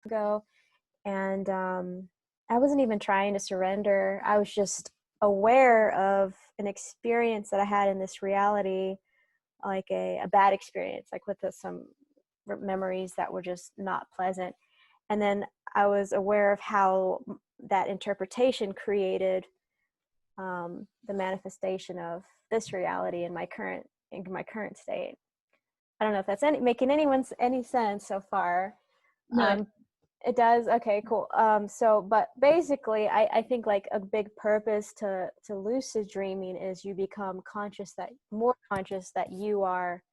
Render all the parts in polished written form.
ago. And I wasn't even trying to surrender. I was just aware of an experience that I had in this reality, like a bad experience, like with some memories that were just not pleasant. And then I was aware of how that interpretation created the manifestation of this reality in my current state. I don't know if that's making any sense so far. No. It does. Okay, cool. So, but basically, I think like a big purpose to lucid dreaming is you become more conscious that you are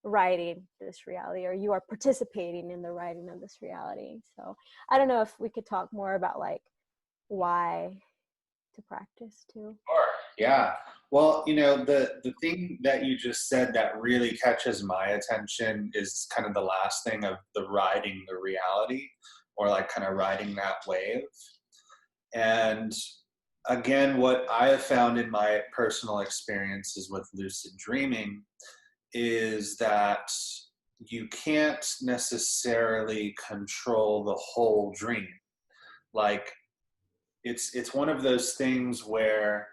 writing this reality, or you are participating in the writing of this reality. So, I don't know if we could talk more about like why to practice too. Sure. Yeah. Well, the thing that you just said that really catches my attention is kind of the last thing of the riding the reality, or like kind of riding that wave. And again, what I have found in my personal experiences with lucid dreaming is that you can't necessarily control the whole dream. Like, it's one of those things where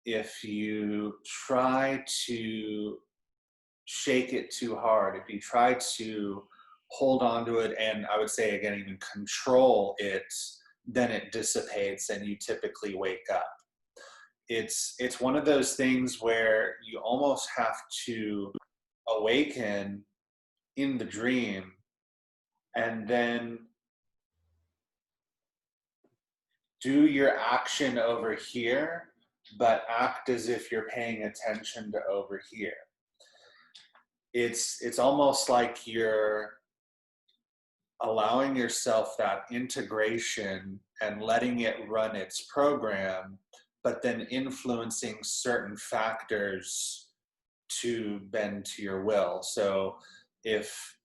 if you try to shake it too hard, if you try to hold on to it, and I would say again, even control it, then it dissipates and you typically wake up. It's one of those things where you almost have to awaken in the dream and then do your action over here, but act as if you're paying attention to over here. It's almost like you're allowing yourself that integration and letting it run its program, but then influencing certain factors to bend to your will. So if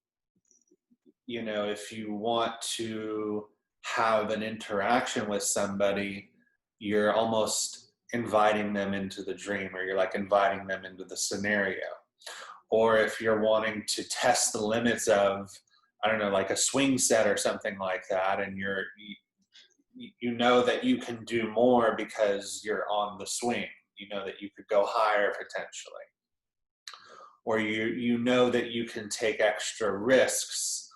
you want to have an interaction with somebody, you're almost inviting them into the dream, or you're like inviting them into the scenario. Or if you're wanting to test the limits of, I don't know, like a swing set or something like that, and you know that you can do more because you're on the swing. You know that you could go higher potentially. Or you know that you can take extra risks,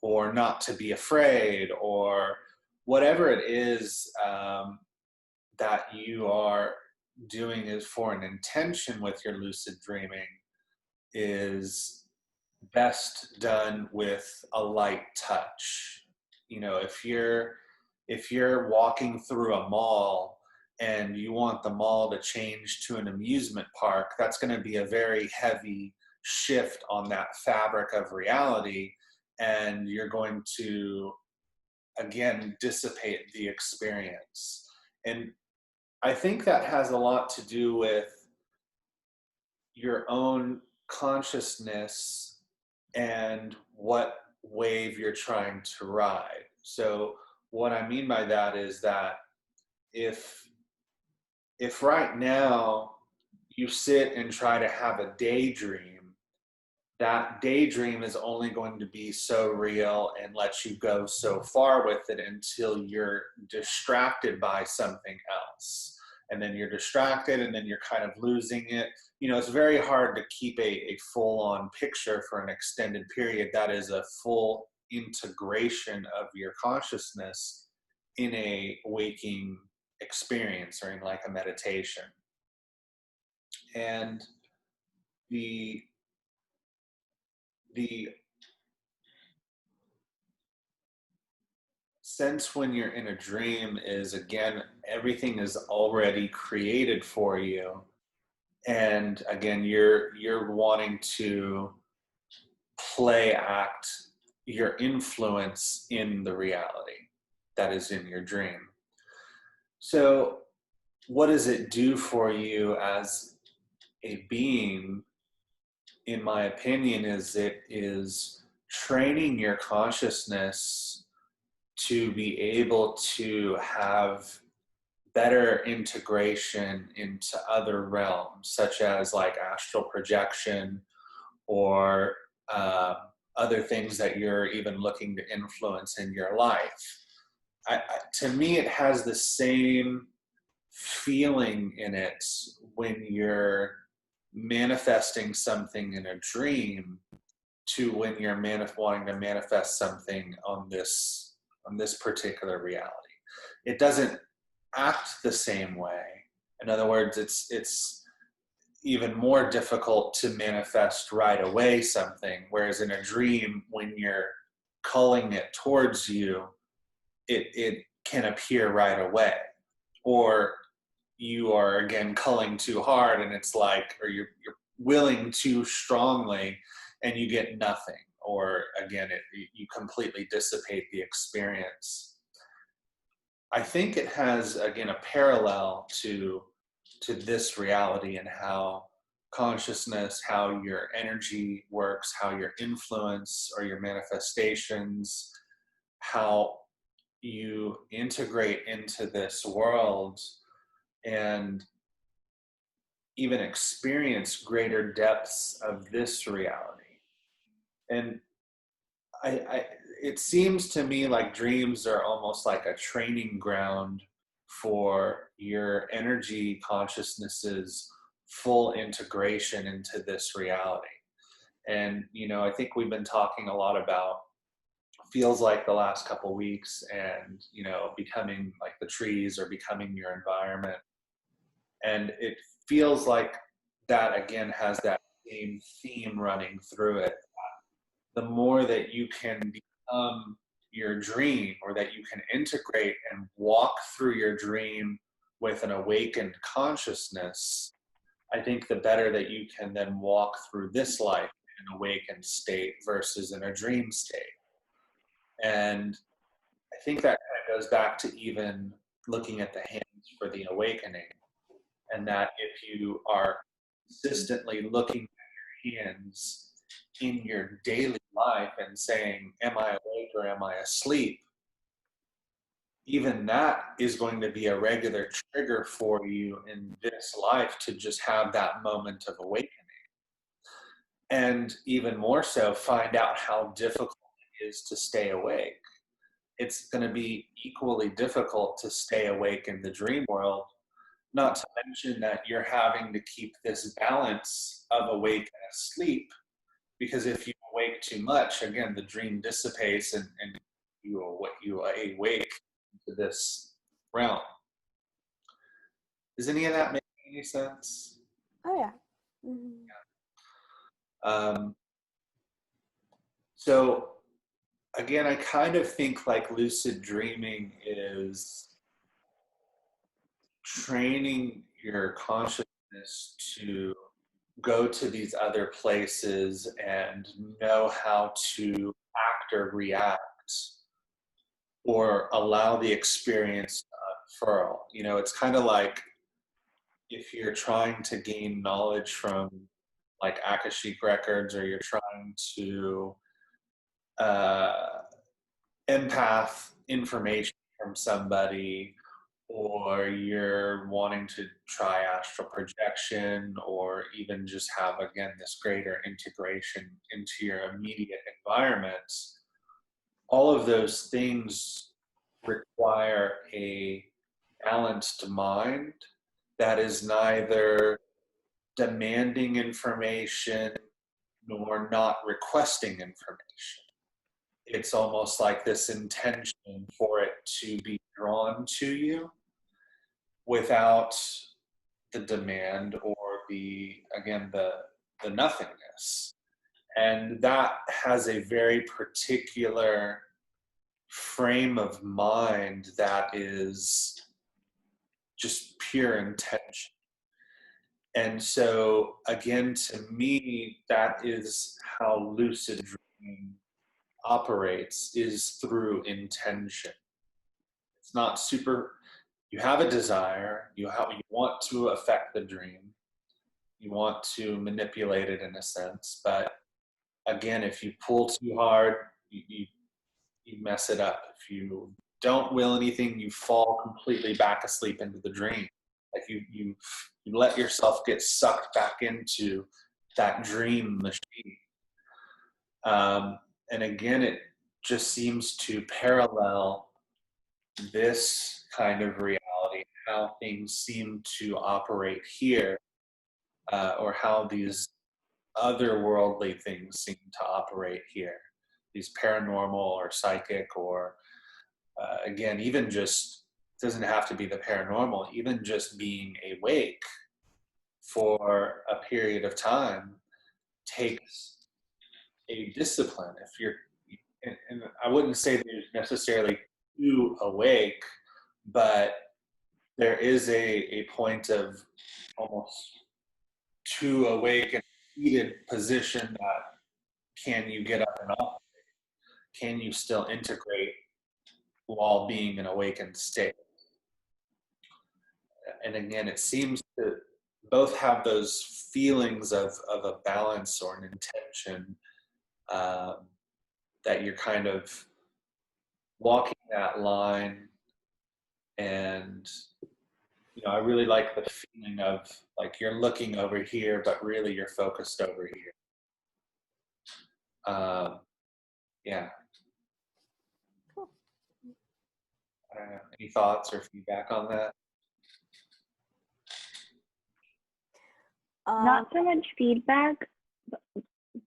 or not to be afraid, or whatever it is that you are doing is for an intention with your lucid dreaming, is best done with a light touch. If you're walking through a mall and you want the mall to change to an amusement park, that's going to be a very heavy shift on that fabric of reality, and you're going to again dissipate the experience. And I think that has a lot to do with your own consciousness and what wave you're trying to ride. So what I mean by that is that if right now you sit and try to have a daydream, that daydream is only going to be so real and let you go so far with it until you're distracted by something else. And then you're distracted, and then you're kind of losing it. It's very hard to keep a full-on picture for an extended period that is a full integration of your consciousness in a waking experience, or in like a meditation. And the sense when you're in a dream is, again, everything is already created for you, and again you're wanting to play act your influence in the reality that is in your dream. So what does it do for you as a being? In my opinion, it is training your consciousness to be able to have better integration into other realms, such as like astral projection, or other things that you're even looking to influence in your life. To me, it has the same feeling in it when you're manifesting something in a dream to when you're wanting to manifest something on this particular reality. It doesn't act the same way. In other words, it's even more difficult to manifest right away something, whereas in a dream, when you're culling it towards you, it can appear right away. Or you are again culling too hard and it's like, or you're willing too strongly and you get nothing, or again you completely dissipate the experience. I think it has again a parallel to this reality and how consciousness, how your energy works, how your influence or your manifestations, how you integrate into this world and even experience greater depths of this reality. And I it seems to me like dreams are almost like a training ground for your energy consciousness's full integration into this reality. And I think we've been talking a lot about, feels like the last couple weeks, and becoming like the trees or becoming your environment. And it feels like that again has that same theme running through it. The more that you can become your dream, or that you can integrate and walk through your dream with an awakened consciousness, I think the better that you can then walk through this life in an awakened state versus in a dream state. And I think that kind of goes back to even looking at the hands for the awakening, and that if you are consistently looking at your hands in your daily life and saying, am I awake or am I asleep? Even that is going to be a regular trigger for you in this life to just have that moment of awakening. And even more so, find out how difficult it is to stay awake. It's going to be equally difficult to stay awake in the dream world, not to mention that you're having to keep this balance of awake and asleep, because if you awake too much, again, the dream dissipates and you awake to this realm. Does any of that make any sense? Oh yeah. Mm-hmm. Um, so again, I kind of think like lucid dreaming is training your consciousness to go to these other places and know how to act or react or allow the experience to unfurl. It's kind of like if you're trying to gain knowledge from like Akashic records, or you're trying to uh, empath information from somebody, or you're wanting to try astral projection, or even just have again this greater integration into your immediate environment. All of those things require a balanced mind that is neither demanding information nor not requesting information. It's almost like this intention for it to be drawn to you without the demand or the nothingness. And that has a very particular frame of mind that is just pure intention. And so, again, to me, that is how lucid dreaming operates, is through intention. It's not super, you have a desire, you want to affect the dream, you want to manipulate it in a sense, but again, if you pull too hard, you mess it up. If you don't will anything, you fall completely back asleep into the dream. Like you let yourself get sucked back into that dream machine. And again, it just seems to parallel this kind of reality, how things seem to operate here, or how these otherworldly things seem to operate here. These paranormal or psychic, or again, even just, doesn't have to be the paranormal, even just being awake for a period of time takes a discipline. If you're, and I wouldn't say there's necessarily too awake, but there is a point of almost too awake and heated position that, can you get up and off? Can you still integrate while being an awakened state? And again, it seems to both have those feelings of a balance or an intention, um, that you're kind of walking that line. And I really like the feeling of like you're looking over here, but really you're focused over here. Yeah. Cool. I don't know. Any thoughts or feedback on that? Not so much feedback,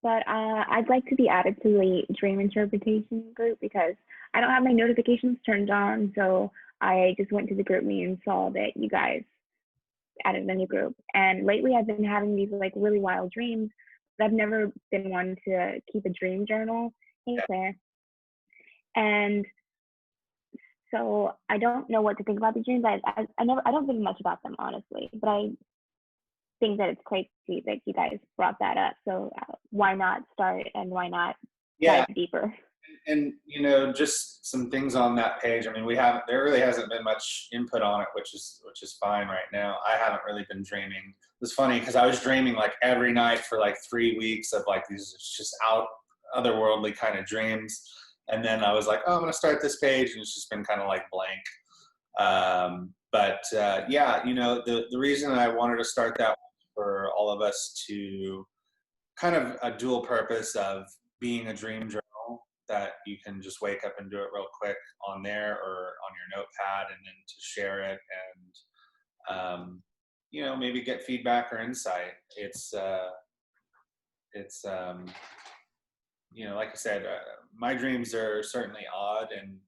but I'd like to be added to the dream interpretation group because I don't have my notifications turned on. So I just went to the group me and saw that you guys added a new group. And lately I've been having these like really wild dreams. But I've never been one to keep a dream journal. Hey, Claire. And so I don't know what to think about the dreams. I don't think much about them, honestly, but I think that it's crazy that you guys brought that up. So why not start, and why not dive deeper? And just some things on that page. I mean, there really hasn't been much input on it, which is fine right now. I haven't really been dreaming. It's funny because I was dreaming like every night for like 3 weeks of like these just otherworldly kind of dreams. And then I was like, oh, I'm going to start this page. And it's just been kind of like blank. The reason I wanted to start that for all of us to kind of a dual purpose of being a dream journal that you can just wake up and do it real quick on there or on your notepad, and then to share it and, maybe get feedback or insight. It's like I said, my dreams are certainly odd, and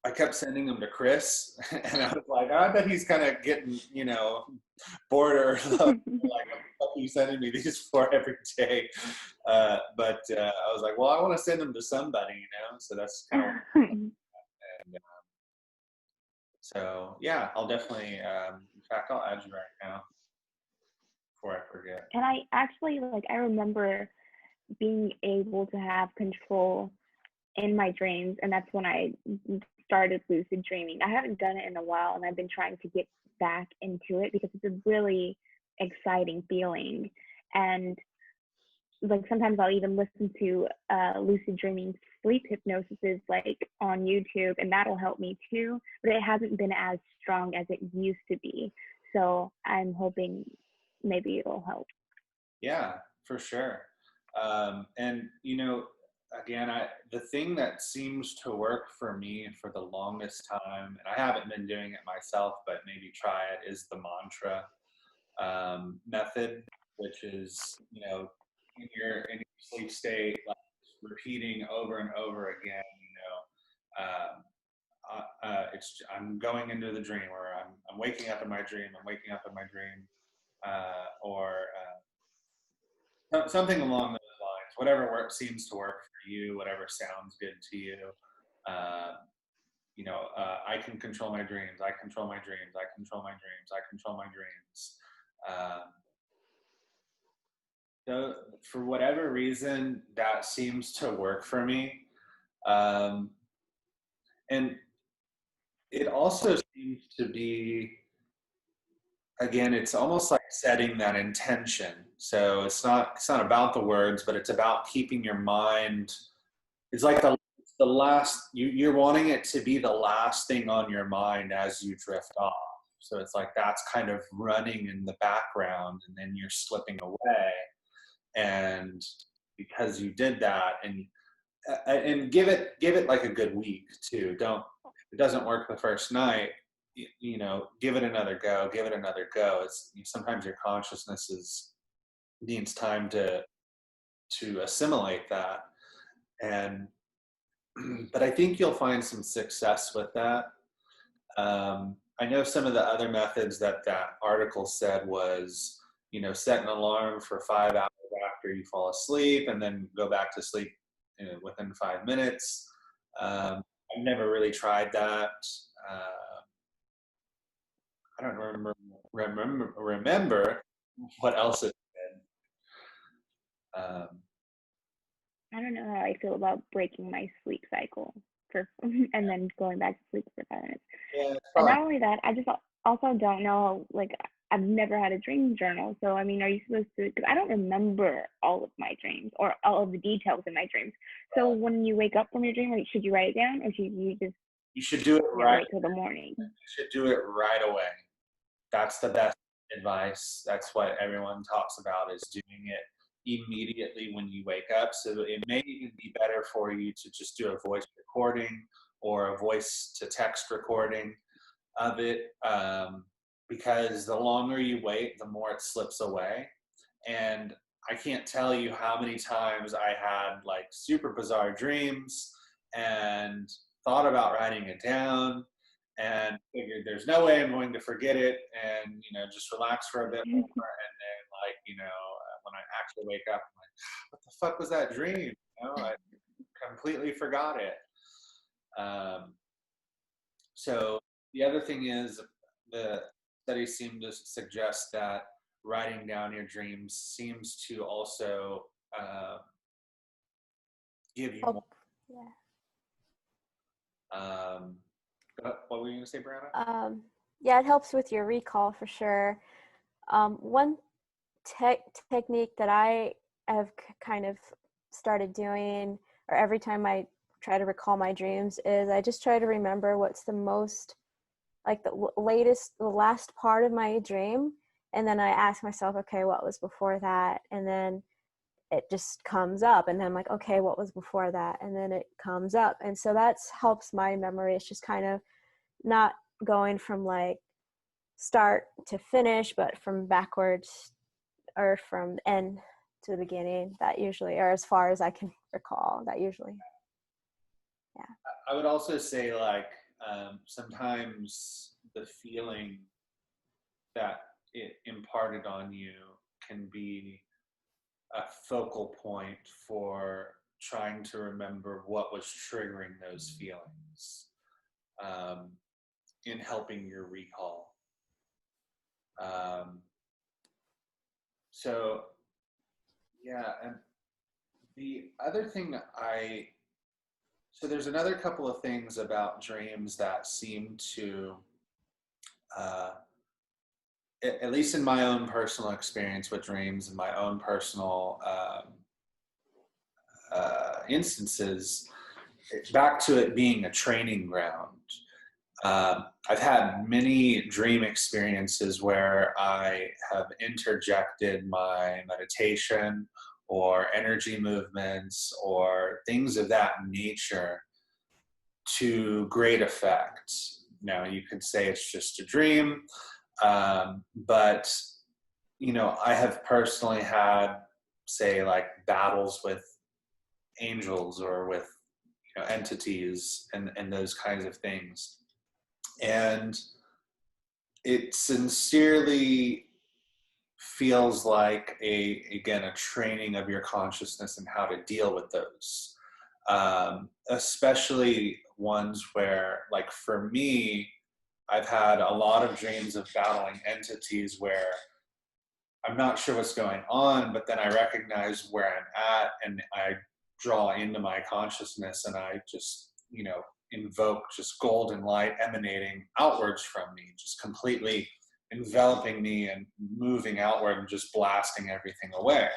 I kept sending them to Chris, and I was like, I bet he's kind of getting, bored or like, what are you sending me these for every day? But I was like, well, I want to send them to somebody, so that's kind of, and, so yeah, I'll definitely, in fact, I'll add you right now before I forget. And I actually, I remember being able to have control in my dreams, and that's when I started lucid dreaming. I haven't done it in a while, and I've been trying to get back into it because it's a really exciting feeling. And sometimes I'll even listen to lucid dreaming sleep hypnosis on YouTube, and that'll help me too, but it hasn't been as strong as it used to be. So I'm hoping maybe it'll help. Yeah, for sure. And again, the thing that seems to work for me for the longest time, and I haven't been doing it myself, but maybe try it, is the mantra method, which is in your sleep state, like repeating over and over again. I'm going into the dream, or I'm waking up in my dream. I'm waking up in my dream, or something along those lines. Whatever seems to work for you, whatever sounds good to you. I can control my dreams. I control my dreams. I control my dreams. I control my dreams. So for whatever reason, that seems to work for me. And it also seems to be, again, it's almost like setting that intention. So it's not about the words, but it's about keeping your mind. It's like the last, you're wanting it to be the last thing on your mind as you drift off. So it's like that's kind of running in the background, and then you're slipping away. And because you did that. And give it like a good week too. Don't, if it doesn't work the first night, you know, give it another go, give it another go. It's sometimes your consciousness needs time to assimilate that. And but I think you'll find some success with that. I know some of the other methods that that article said was, you know, set an alarm for 5 hours after you fall asleep and then go back to sleep, you know, within 5 minutes. I've never really tried that. I don't remember what else it did. I don't know how I feel about breaking my sleep cycle for and then going back to sleep for 5 minutes. Yeah, And not only that, I just also don't know, like, I've never had a dream journal. So, I mean, are you supposed to, because I don't remember all of my dreams or all of the details in my dreams. So when you wake up from your dream, like, should you write it down or should you just you should do it wait till the morning? You should do it right away. That's the best advice. That's what everyone talks about, is doing it immediately when you wake up. So it may even be better for you to just do a voice recording or a voice to text recording of it, because the longer you wait, the more it slips away. And I can't tell you how many times I had like super bizarre dreams and thought about writing it down and figured there's no way I'm going to forget it, and you know, just relax for a bit more, and then, like, you know, when I actually wake up, I'm like, what the fuck was that dream? You know, I completely forgot it. So the other thing is, the studies seem to suggest that writing down your dreams seems to also give you more. Yeah. What were you going to say, Brianna? Yeah, it helps with your recall for sure. One technique that I have kind of started doing, or every time I try to recall my dreams, is I just try to remember what's the most, like the last part of my dream. And then I ask myself, okay, what was before that? And then it just comes up, and then I'm like, okay, what was before that? And then it comes up. And so that's helps my memory. It's just kind of not going from like start to finish, but from backwards or from end to the beginning. That usually, or as far as I can recall, that usually, yeah. I would also say, like, sometimes the feeling that it imparted on you can be a focal point for trying to remember what was triggering those feelings, in helping your recall. So yeah, and the other thing so there's another couple of things about dreams that seem to, at least in my own personal experience with dreams and my own personal instances, back to it being a training ground. I've had many dream experiences where I have interjected my meditation or energy movements or things of that nature to great effect. Now, you could say it's just a dream, but you know, I have personally had, say, like battles with angels or with, you know, entities and those kinds of things. And it sincerely feels like a training of your consciousness and how to deal with those, especially ones where, like, for me, I've had a lot of dreams of battling entities where I'm not sure what's going on, but then I recognize where I'm at and I draw into my consciousness and I just, you know, invoke just golden light emanating outwards from me, just completely enveloping me and moving outward and just blasting everything away.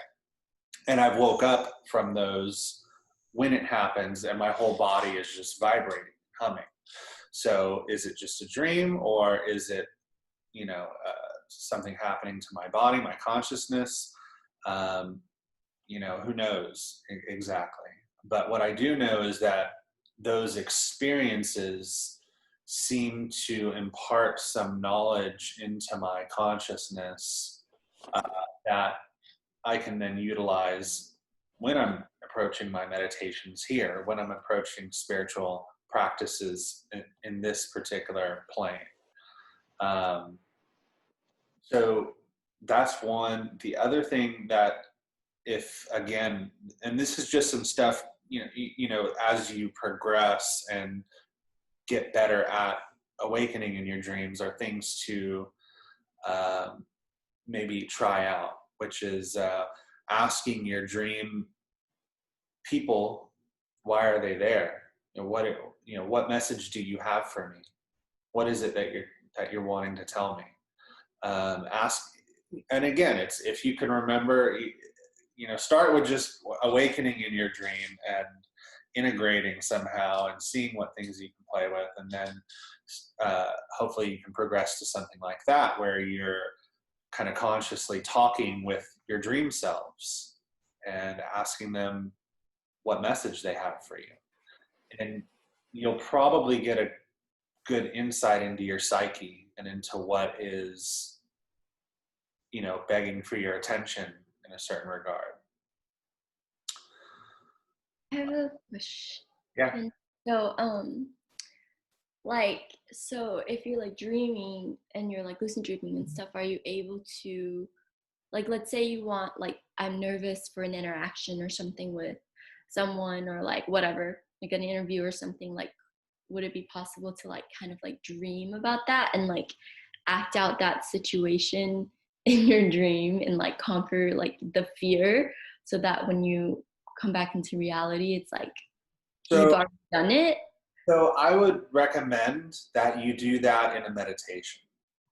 And I've woke up from those when it happens and my whole body is just vibrating, humming. So is it just a dream, or is it, you know, something happening to my body, my consciousness? who knows exactly. But what I do know is that those experiences seem to impart some knowledge into my consciousness that I can then utilize when I'm approaching my meditations here, when I'm approaching spiritual practices in this particular plane. So that's one. The other thing that, if again, and this is just some stuff, as you progress and get better at awakening in your dreams, are things to maybe try out, which is asking your dream people, why are they there? What message do you have for me? What is it that you're wanting to tell me? Ask, and again, it's if you can remember, start with just awakening in your dream and integrating somehow and seeing what things you can play with, and then hopefully you can progress to something like that where you're kind of consciously talking with your dream selves and asking them what message they have for you. And you'll probably get a good insight into your psyche and into what is, begging for your attention in a certain regard. I have a question. Yeah. So, so if you're like dreaming and you're like lucid dreaming and stuff, are you able to, like, let's say you want, like, I'm nervous for an interaction or something with someone or like whatever, like an interview or something, like, would it be possible to like kind of like dream about that and like act out that situation in your dream and like conquer like the fear so that when you come back into reality, it's like you've already done it? So I would recommend that you do that in a meditation.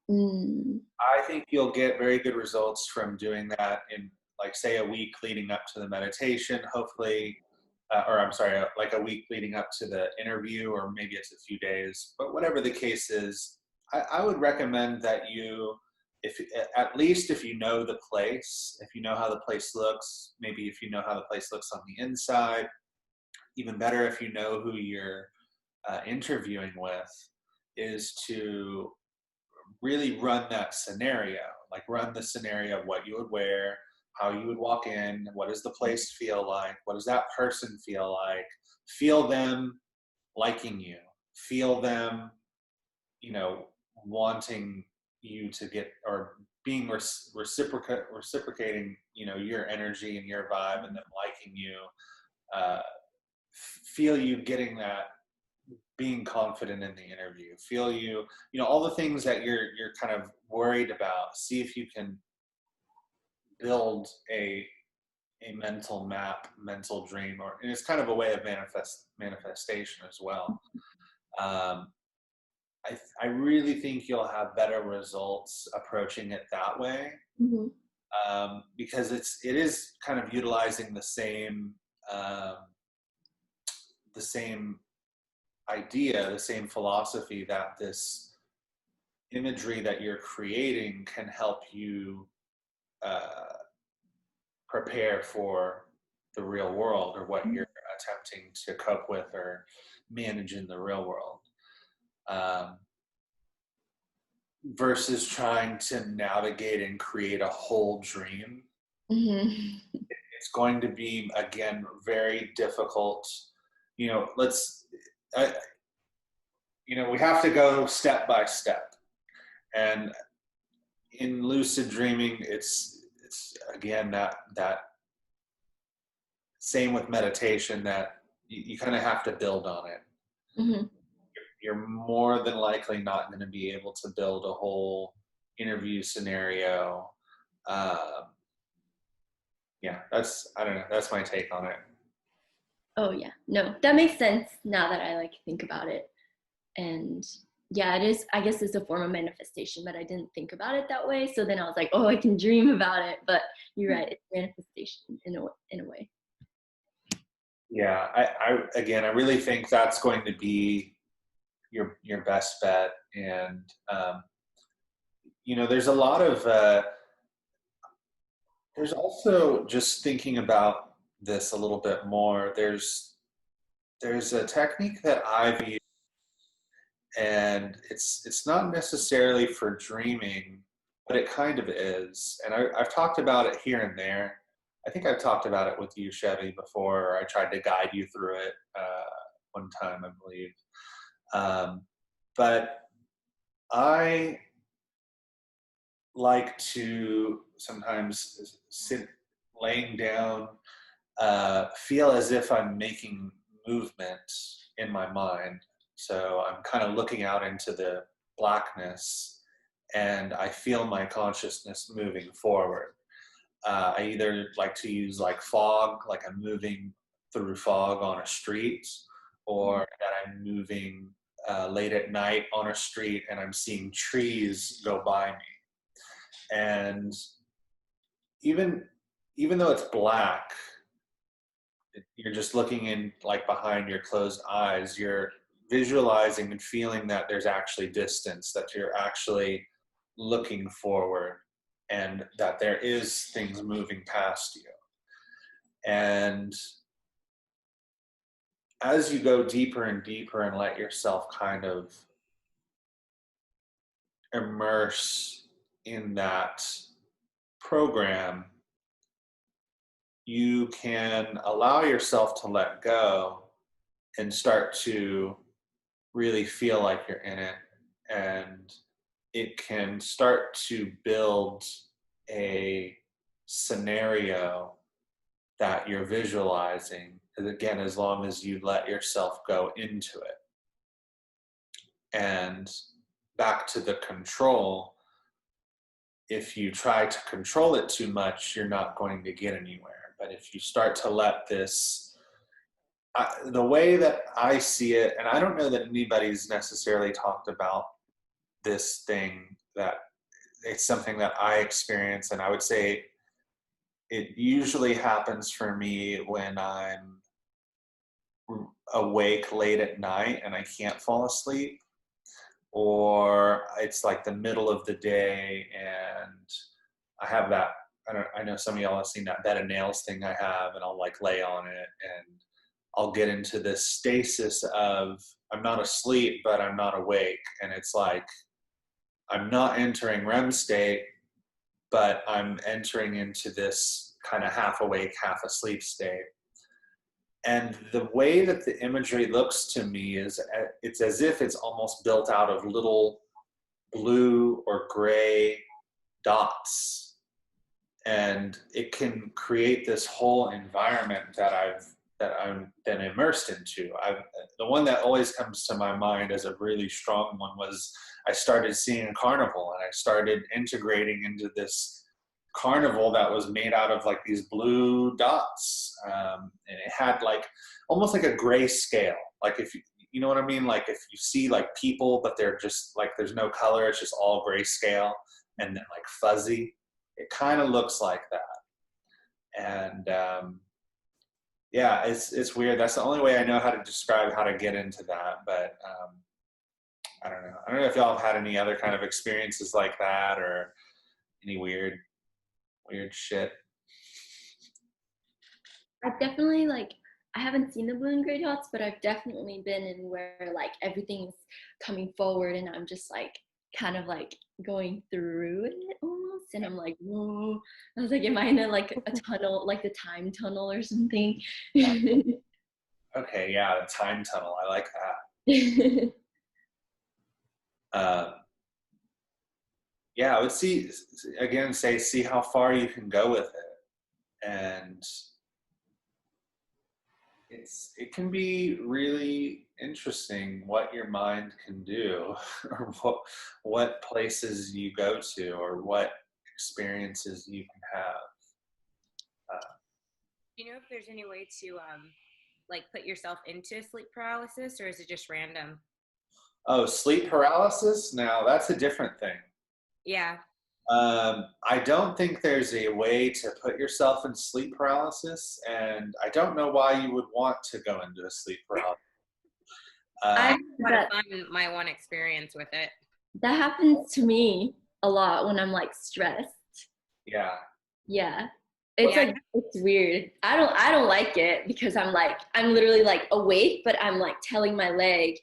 I think you'll get very good results from doing that in, like, say, a week leading up to the meditation, hopefully, like a week leading up to the interview, or maybe it's a few days, but whatever the case is, I would recommend that you, at least if you know the place, if you know how the place looks, maybe if you know how the place looks on the inside, even better if you know who you're interviewing with, is to really run that scenario, like run the scenario of what you would wear, how you would walk in, what does the place feel like, what does that person feel like, feel them liking you, feel them, wanting you to get, or being reciprocating, your energy and your vibe, and them liking you, feel you getting that, being confident in the interview, feel you, all the things that you're kind of worried about. See if you can build a mental map, mental dream, and it's kind of a way of manifestation as well. I really think you'll have better results approaching it that way, because it is kind of utilizing the same idea, the same philosophy, that this imagery that you're creating can help you prepare for the real world, or what you're attempting to cope with or manage in the real world, versus trying to navigate and create a whole dream. It's going to be, again, very difficult. We have to go step by step, and in lucid dreaming, it's again that same with meditation, that you kind of have to build on it. You're more than likely not going to be able to build a whole interview scenario. I don't know, that's my take on it. Oh yeah, no, that makes sense now that I like think about it. And yeah, it is, I guess it's a form of manifestation, but I didn't think about it that way. So then I was like, oh, I can dream about it. But you're right, it's manifestation in a way. Yeah, I really think that's going to be your best bet. And there's a lot of There's also, just thinking about this a little bit more, there's a technique that I've used, and it's not necessarily for dreaming, but it kind of is. And I've talked about it here and there. I think I've talked about it with you, Chevy, before, or I tried to guide you through it one time, I believe. But I like to sometimes sit laying down, feel as if I'm making movement in my mind. So I'm kind of looking out into the blackness, and I feel my consciousness moving forward. I either like to use like fog, like I'm moving through fog on a street, or that I'm moving late at night on a street and I'm seeing trees go by me. And even even though it's black, you're just looking in like behind your closed eyes, you're visualizing and feeling that there's actually distance, that you're actually looking forward, and that there is things moving past you. And as you go deeper and deeper and let yourself kind of immerse in that program, you can allow yourself to let go and start to really feel like you're in it. And it can start to build a scenario that you're visualizing. And again, as long as you let yourself go into it. And back to the control, if you try to control it too much, you're not going to get anywhere. But if you start to let this, the way that I see it, and I don't know that anybody's necessarily talked about this thing, that it's something that I experience, and I would say it usually happens for me when I'm awake late at night and I can't fall asleep, or it's like the middle of the day and I have that, I know some of y'all have seen that bed of nails thing I have, and I'll like lay on it and I'll get into this stasis of I'm not asleep but I'm not awake, and it's like I'm not entering REM state, but I'm entering into this kind of half awake, half asleep state. And the way that the imagery looks to me is it's as if it's almost built out of little blue or gray dots. And it can create this whole environment that I'm been immersed into. The one that always comes to my mind as a really strong one was I started seeing a carnival, and I started integrating into this carnival that was made out of like these blue dots, and it had like almost like a gray scale. Like if you know what I mean, like if you see like people, but they're just like there's no color, it's just all gray scale and then like fuzzy. It kind of looks like that, and yeah, it's weird. That's the only way I know how to describe how to get into that. But I don't know. I don't know if y'all have had any other kind of experiences like that, or any weird shit. I've definitely like I haven't seen the blue and gray dots, but I've definitely been in where like everything's coming forward and I'm just like kind of like going through it almost, and I'm like, whoa. I was like, am I in like a tunnel, like the time tunnel or something? Okay, yeah, the time tunnel. I like that. Yeah, I would see again. See how far you can go with it, and it can be really interesting what your mind can do, or what places you go to, or what experiences you can have. Do you know if there's any way to like put yourself into sleep paralysis, or is it just random? Oh, sleep paralysis? Now that's a different thing. Yeah. I don't think there's a way to put yourself in sleep paralysis, and I don't know why you would want to go into a sleep paralysis. I I had a that fun my one experience with it. happens to me a lot when I'm like stressed. Yeah. Yeah. It's Yeah. like, it's weird. I don't like it because I'm literally like awake, but I'm like telling my leg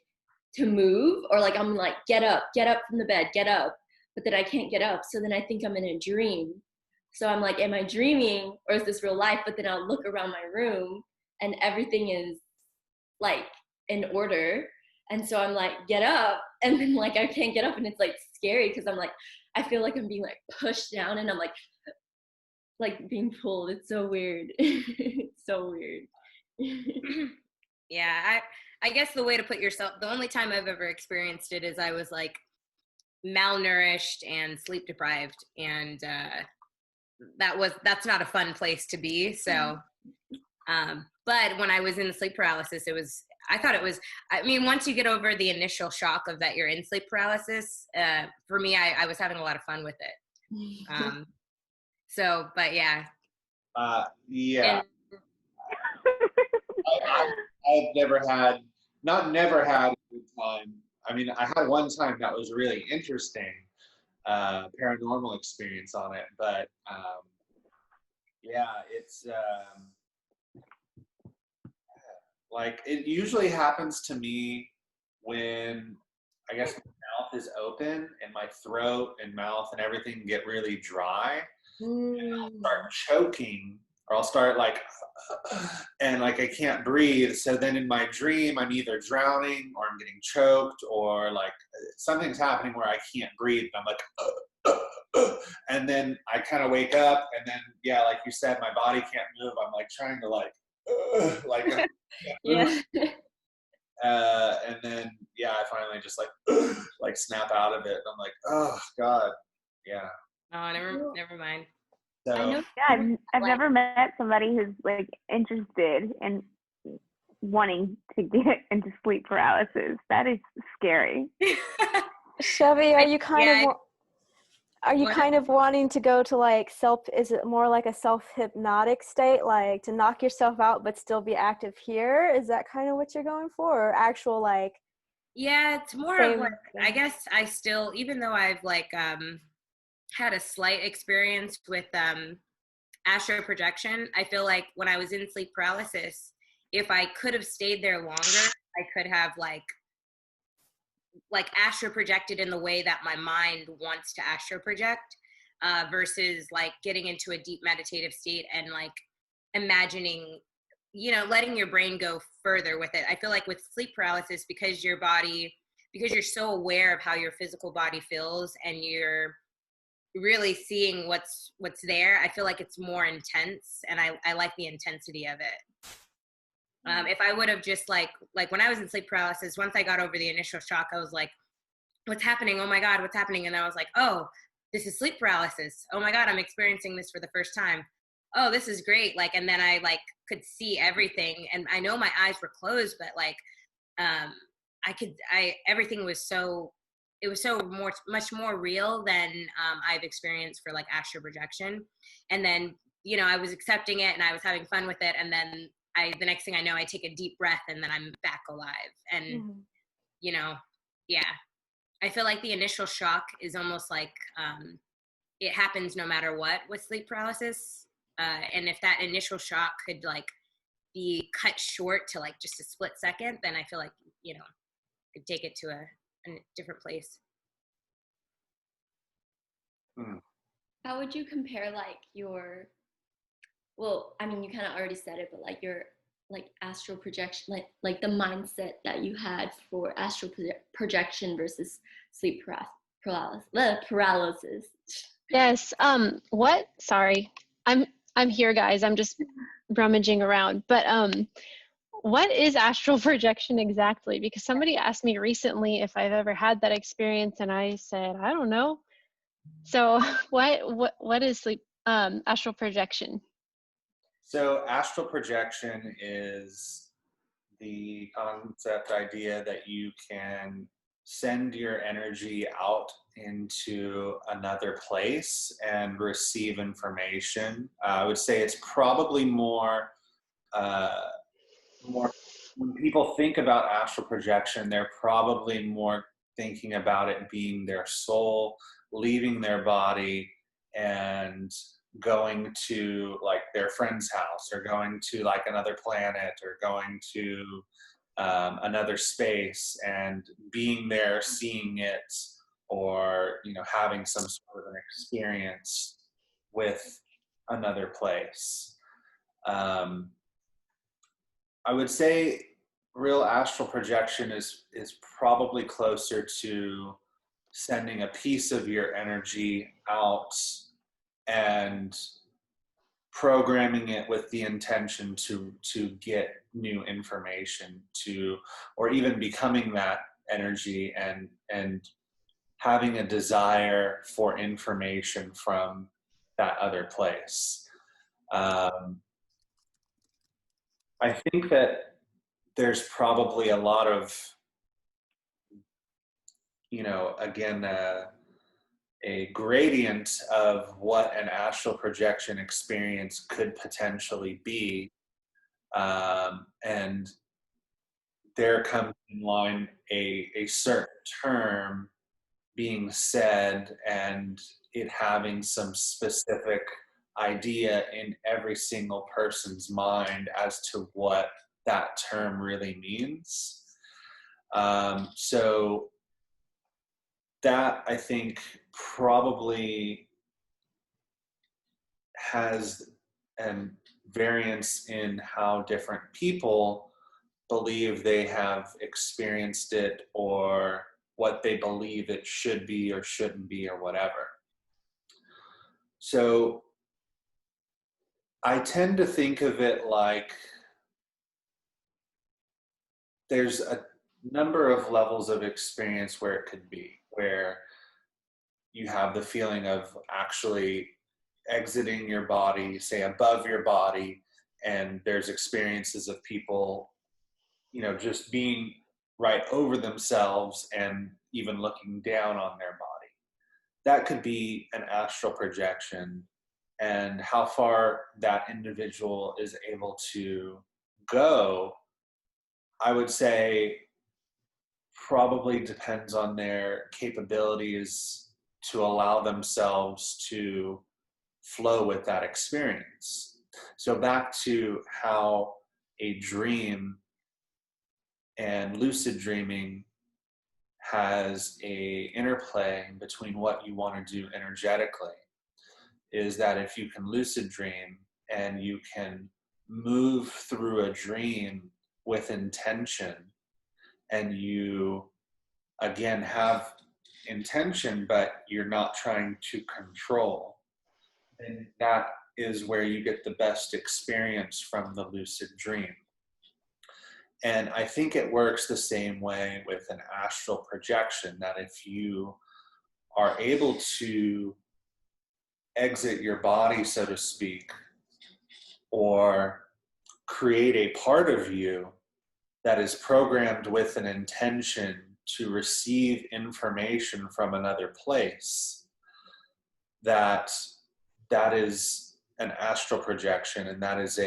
to move, or like I'm like, get up from the bed, get up. But then I can't get up. So then I think I'm in a dream. So I'm like, am I dreaming or is this real life? But then I'll look around my room and everything is like in order. And so I'm like, get up. And then like I can't get up, and it's like scary because I'm like, I feel like I'm being like pushed down, and I'm like being pulled. It's so weird. It's so weird. Yeah, I guess the way to put yourself, the only time I've ever experienced it is I was like malnourished and sleep deprived, and that's not a fun place to be. So but when I was in sleep paralysis, I thought it was, I mean, once you get over the initial shock of that you're in sleep paralysis, for me, I was having a lot of fun with it. So, but yeah. Yeah. And I've never had a good time. I mean, I had one time that was really interesting, paranormal experience on it, but yeah, it's like it usually happens to me when I guess my mouth is open and my throat and mouth and everything get really dry. Start choking, or I'll start like and like I can't breathe. So then in my dream I'm either drowning or I'm getting choked, or like something's happening where I can't breathe. I'm like and then I kind of wake up, and then yeah, like you said, my body can't move. I'm like trying to like Yeah. and then yeah, I finally just like snap out of it. And I'm like, oh God, yeah. oh, never mind. I So know. Yeah, I've Like, never met somebody who's like interested in wanting to get into sleep paralysis. That is scary. Chevy, are you kind Yeah, of are you what? kind of wanting to go to like is it more like a self-hypnotic state, like to knock yourself out but still be active here? Is that kind of what you're going for, or actual like Yeah, it's more of like, same I thing? guess I still, even though I've like had a slight experience with astral projection, I feel like when I was in sleep paralysis, if I could have stayed there longer, I could have like astral projected in the way that my mind wants to astral project, versus like getting into a deep meditative state and like imagining, letting your brain go further with it. I feel like with sleep paralysis, because you're so aware of how your physical body feels and you're really seeing what's there, I feel like it's more intense, and I like the intensity of it. If I would have just like when I was in sleep paralysis, once I got over the initial shock, I was like, what's happening? Oh my God, what's happening? And I was like, oh, this is sleep paralysis. Oh my God, I'm experiencing this for the first time. Oh, this is great. Like, and then I like could see everything, and I know my eyes were closed, but like, everything was so, it was so much more real than I've experienced for like astral projection. And then, I was accepting it and I was having fun with it. And then the next thing I know, I take a deep breath and then I'm back alive. And, yeah, I feel like the initial shock is almost like it happens no matter what with sleep paralysis. And if that initial shock could like be cut short to like just a split second, then I feel like, could take it to a different place. how would you compare like well, I mean, you kind of already said it, but like your like astral projection, like the mindset that you had for astral projection versus sleep paralysis. Yes. What? Sorry. I'm here, guys. I'm just rummaging around. But what is astral projection exactly? Because somebody asked me recently if I've ever had that experience, and I said, I don't know. So what is sleep astral projection? So astral projection is the concept idea that you can send your energy out into another place and receive information. I would say it's probably more when people think about astral projection, they're probably more thinking about it being their soul leaving their body and going to like their friend's house, or going to like another planet, or going to another space and being there, seeing it, or having some sort of an experience with another place. I would say real astral projection is probably closer to sending a piece of your energy out and programming it with the intention to get new information, or even becoming that energy and having a desire for information from that other place. I think that there's probably a lot of, again, a gradient of what an astral projection experience could potentially be. And there comes in line a certain term being said, and it having some specific idea in every single person's mind as to what that term really means. So that, I think, probably has a variance in how different people believe they have experienced it, or what they believe it should be or shouldn't be, or whatever. So I tend to think of it like there's a number of levels of experience where it could be, where you have the feeling of actually exiting your body, say above your body, and there's experiences of people, just being right over themselves and even looking down on their body. That could be an astral projection, and how far that individual is able to go, I would say, probably depends on their capabilities to allow themselves to flow with that experience. So back to how a dream and lucid dreaming has a interplay between what you want to do energetically, is that if you can lucid dream and you can move through a dream with intention, and you again have intention but you're not trying to control, then that is where you get the best experience from the lucid dream. And I think it works the same way with an astral projection, that if you are able to exit your body, so to speak, or create a part of you that is programmed with an intention to receive information from another place, that is an astral projection, and that is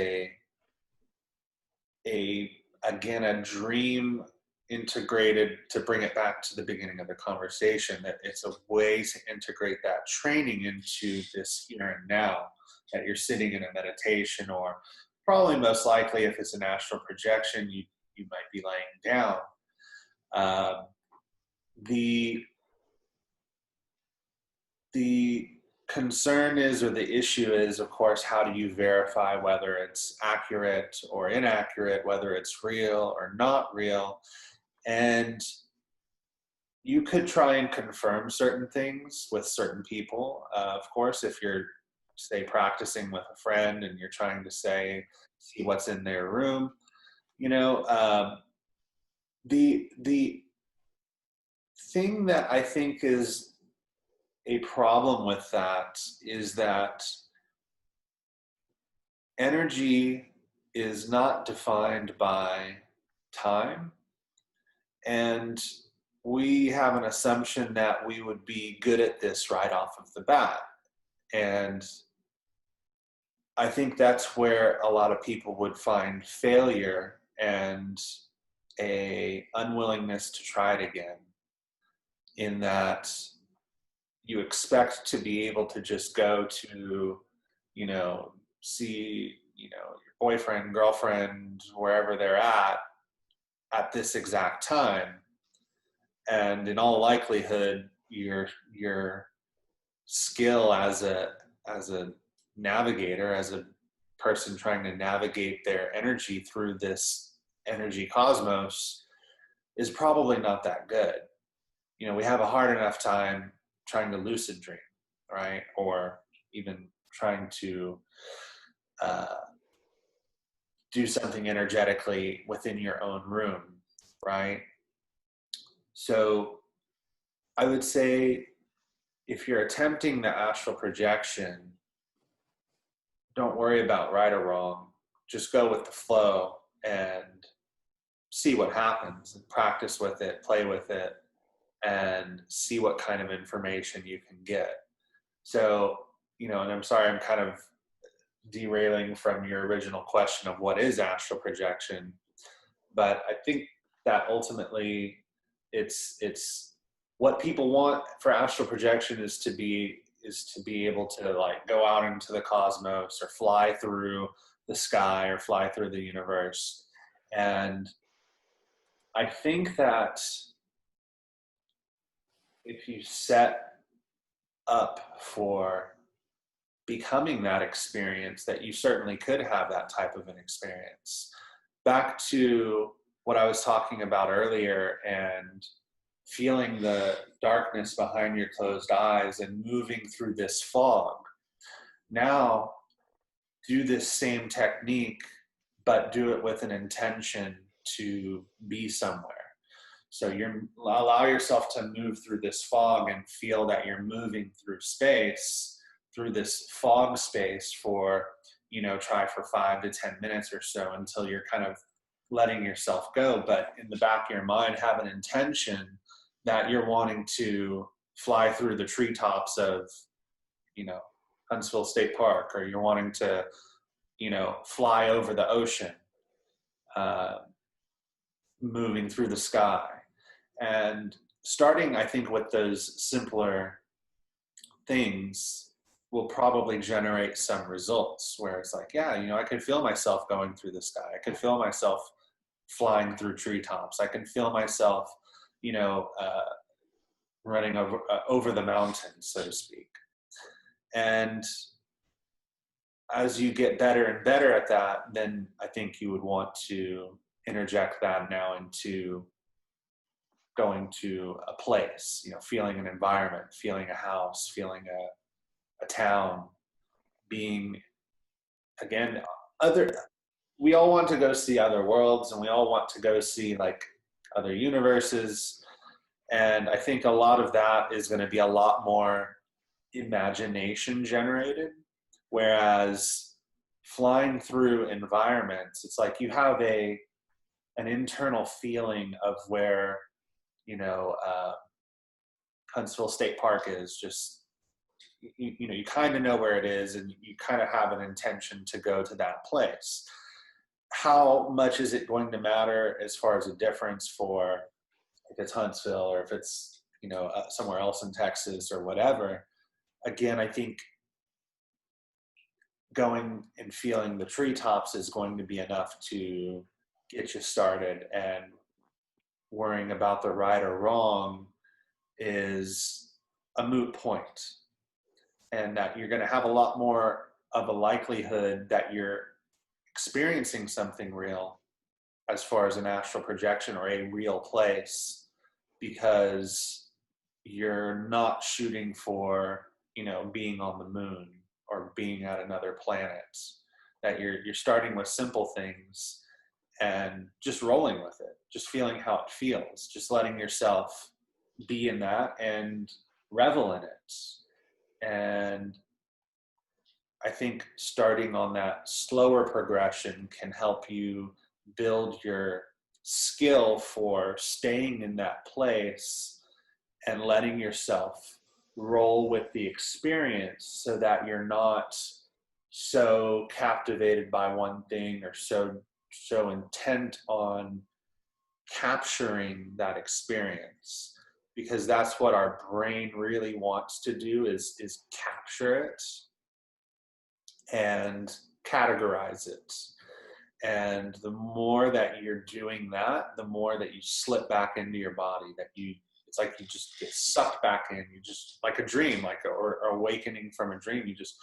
again a dream integrated, to bring it back to the beginning of the conversation, that it's a way to integrate that training into this here and now, that you're sitting in a meditation, or probably most likely if it's an astral projection, you might be laying down. The concern is, or the issue is, of course, how do you verify whether it's accurate or inaccurate, whether it's real or not real? And you could try and confirm certain things with certain people. Of course, if you're, say, practicing with a friend and you're trying to see what's in their room, the thing that I think is a problem with that is that energy is not defined by time, and we have an assumption that we would be good at this right off of the bat. And I think that's where a lot of people would find failure and a unwillingness to try it again, in that you expect to be able to just go to see, your boyfriend, girlfriend, wherever they're at this exact time. And in all likelihood, your skill as a navigator, as a person trying to navigate their energy through this energy cosmos, is probably not that good. We have a hard enough time trying to lucid dream, right? Or even trying to do something energetically within your own room, right? So I would say, if you're attempting the astral projection, don't worry about right or wrong. Just go with the flow and see what happens, and practice with it, play with it, and see what kind of information you can get. So, and I'm sorry, I'm kind of derailing from your original question of what is astral projection, but I think that ultimately it's what people want for astral projection is to be able to like go out into the cosmos, or fly through the sky, or fly through the universe. And I think that if you set up for becoming that experience, that you certainly could have that type of an experience. Back to what I was talking about earlier, and feeling the darkness behind your closed eyes and moving through this fog. Now, do this same technique, but do it with an intention to be somewhere. So allow yourself to move through this fog and feel that you're moving through space, through this fog space for, try for 5 to 10 minutes or so, until you're kind of letting yourself go. But in the back of your mind, have an intention that you're wanting to fly through the treetops of, Huntsville State Park, or you're wanting to, fly over the ocean, moving through the sky. And starting, I think, with those simpler things will probably generate some results, where it's like, yeah, I could feel myself going through the sky. I could feel myself flying through treetops. I can feel myself, running over the mountains, so to speak. And as you get better and better at that, then I think you would want to interject that now into going to a place, feeling an environment, feeling a house, feeling a town, being, again, we all want to go see other worlds, and we all want to go see like other universes. And I think a lot of that is going to be a lot more imagination generated. Whereas flying through environments, it's like you have an internal feeling of where, Huntsville State Park is. Just, you kind of know where it is, and you kind of have an intention to go to that place. How much is it going to matter as far as a difference for if it's Huntsville, or if it's, somewhere else in Texas or whatever? Again, I think going and feeling the treetops is going to be enough to get you started, and worrying about the right or wrong is a moot point. And that you're going to have a lot more of a likelihood that you're experiencing something real, as far as an astral projection or a real place, because you're not shooting for, being on the moon or being at another planet. That you're starting with simple things and just rolling with it, just feeling how it feels, just letting yourself be in that and revel in it. And I think starting on that slower progression can help you build your skill for staying in that place and letting yourself roll with the experience, so that you're not so captivated by one thing, or so intent on capturing that experience, because that's what our brain really wants to do, is capture it. and categorize it. And the more that you're doing that, the more that you slip back into your body, it's like you just get sucked back in. You just, like a dream, or awakening from a dream, it's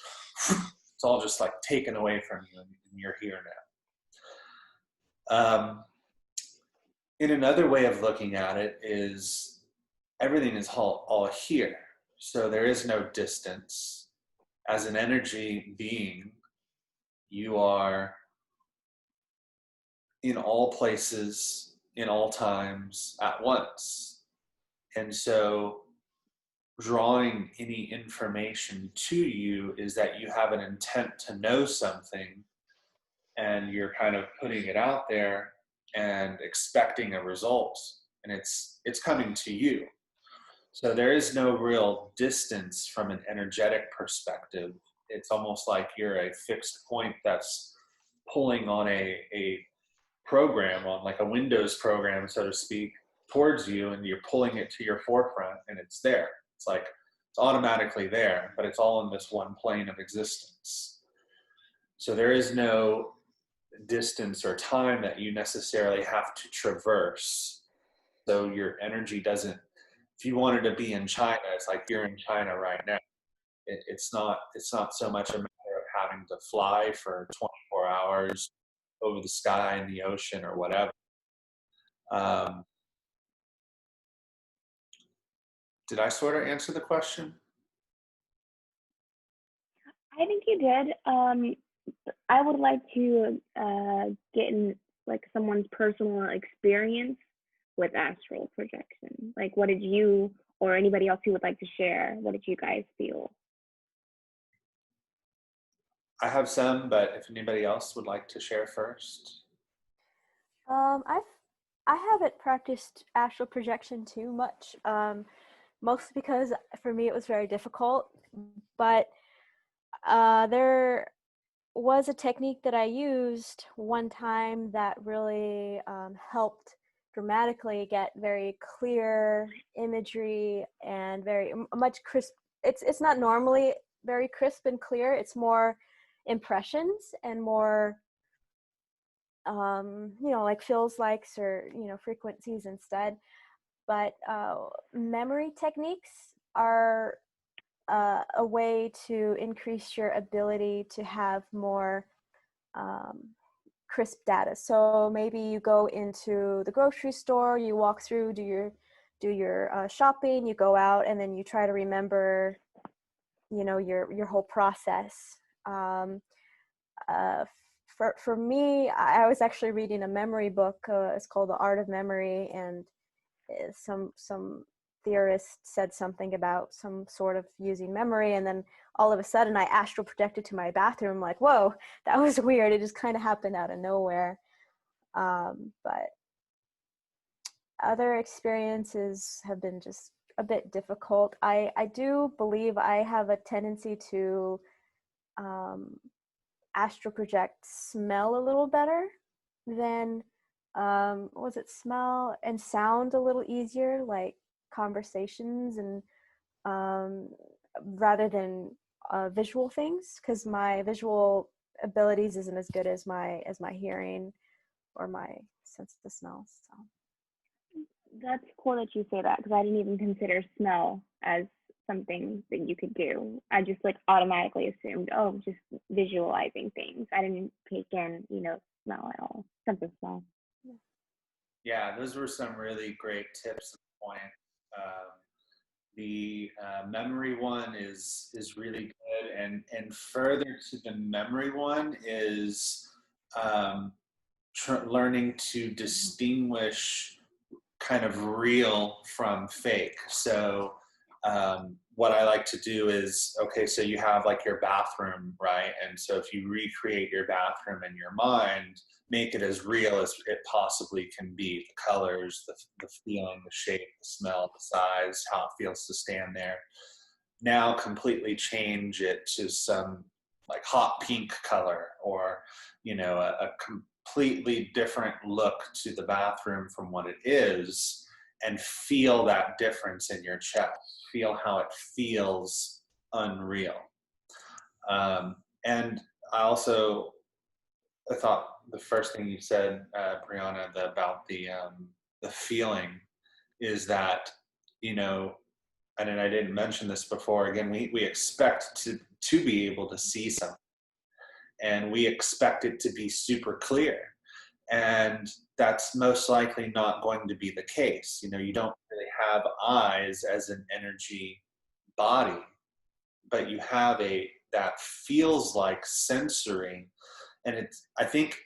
all just like taken away from you, and you're here now. In another way of looking at it is everything is all here. So there is no distance. As an energy being, you are in all places, in all times, at once. And so drawing any information to you is that you have an intent to know something, and you're kind of putting it out there and expecting a result, and it's coming to you. So there is no real distance from an energetic perspective. It's almost like you're a fixed point that's pulling on a program, on like a Windows program, so to speak, towards you, and you're pulling it to your forefront, and it's there. It's like it's automatically there, but it's all in this one plane of existence. So there is no distance or time that you necessarily have to traverse. So your energy doesn't, if you wanted to be in China, it's like you're in China right now. It's not so much a matter of having to fly for 24 hours over the sky and the ocean or whatever. Did I sort of answer the question? I think you did. I would like to get in like someone's personal experience with astral projection. Like, what did you or anybody else who would like to share? What did you guys feel? I have some, but if anybody else would like to share first. I haven't practiced astral projection too much, mostly because for me it was very difficult. But there was a technique that I used one time that really helped dramatically get very clear imagery and very much crisp. It's not normally very crisp and clear. It's more impressions and more like feels likes or frequencies instead. But memory techniques are a way to increase your ability to have more crisp data. So maybe you go into the grocery store, you walk through, do your shopping, you go out, and then you try to remember, your whole process. For me, I was actually reading a memory book. It's called The Art of Memory, and some theorist said something about some sort of using memory, and then all of a sudden I astral projected to my bathroom. Like, whoa, that was weird. It just kind of happened out of nowhere. But other experiences have been just a bit difficult. I do believe I have a tendency to astral project smell a little better than was it smell and sound a little easier, like conversations and rather than visual things, because my visual abilities isn't as good as my hearing or my sense of the smell. So That's cool that you say that, because I didn't even consider smell as something that you could do. I just like automatically assumed, oh, just visualizing things. I didn't take in, smell at all, sense of smell. Yeah, those were some really great tips and points. The memory one is really good, and further to the memory one is learning to distinguish kind of real from fake. So what I like to do is, okay, so you have like your bathroom, right? And so if you recreate your bathroom in your mind, make it as real as it possibly can be. The colors, the feeling, the shape, the smell, the size, how it feels to stand there. Now completely change it to some like hot pink color, or, a completely different look to the bathroom from what it is, and feel that difference in your chest. Feel how it feels unreal. And I thought the first thing you said, Brianna, about the feeling is that, you know, and I didn't mention this before, again, we expect to be able to see something, and we expect it to be super clear. And that's most likely not going to be the case. You know, you don't really have eyes as an energy body, but you have that feels like sensory. And I think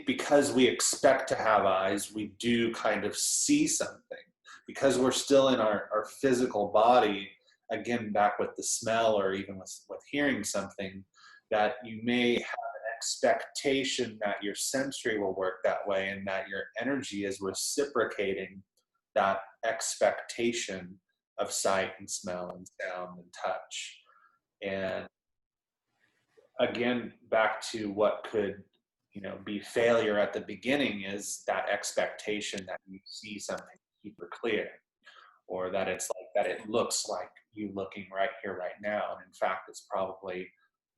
because we expect to have eyes, we do kind of see something. Because we're still in our physical body, again, back with the smell or even with hearing something, that you may have an expectation that your sensory will work that way and that your energy is reciprocating that expectation of sight and smell and sound and touch. And again, back to what could, you know, be failure at the beginning is that expectation that you see something super clear, or that it's like that it looks like you looking right here right now, and in fact it's probably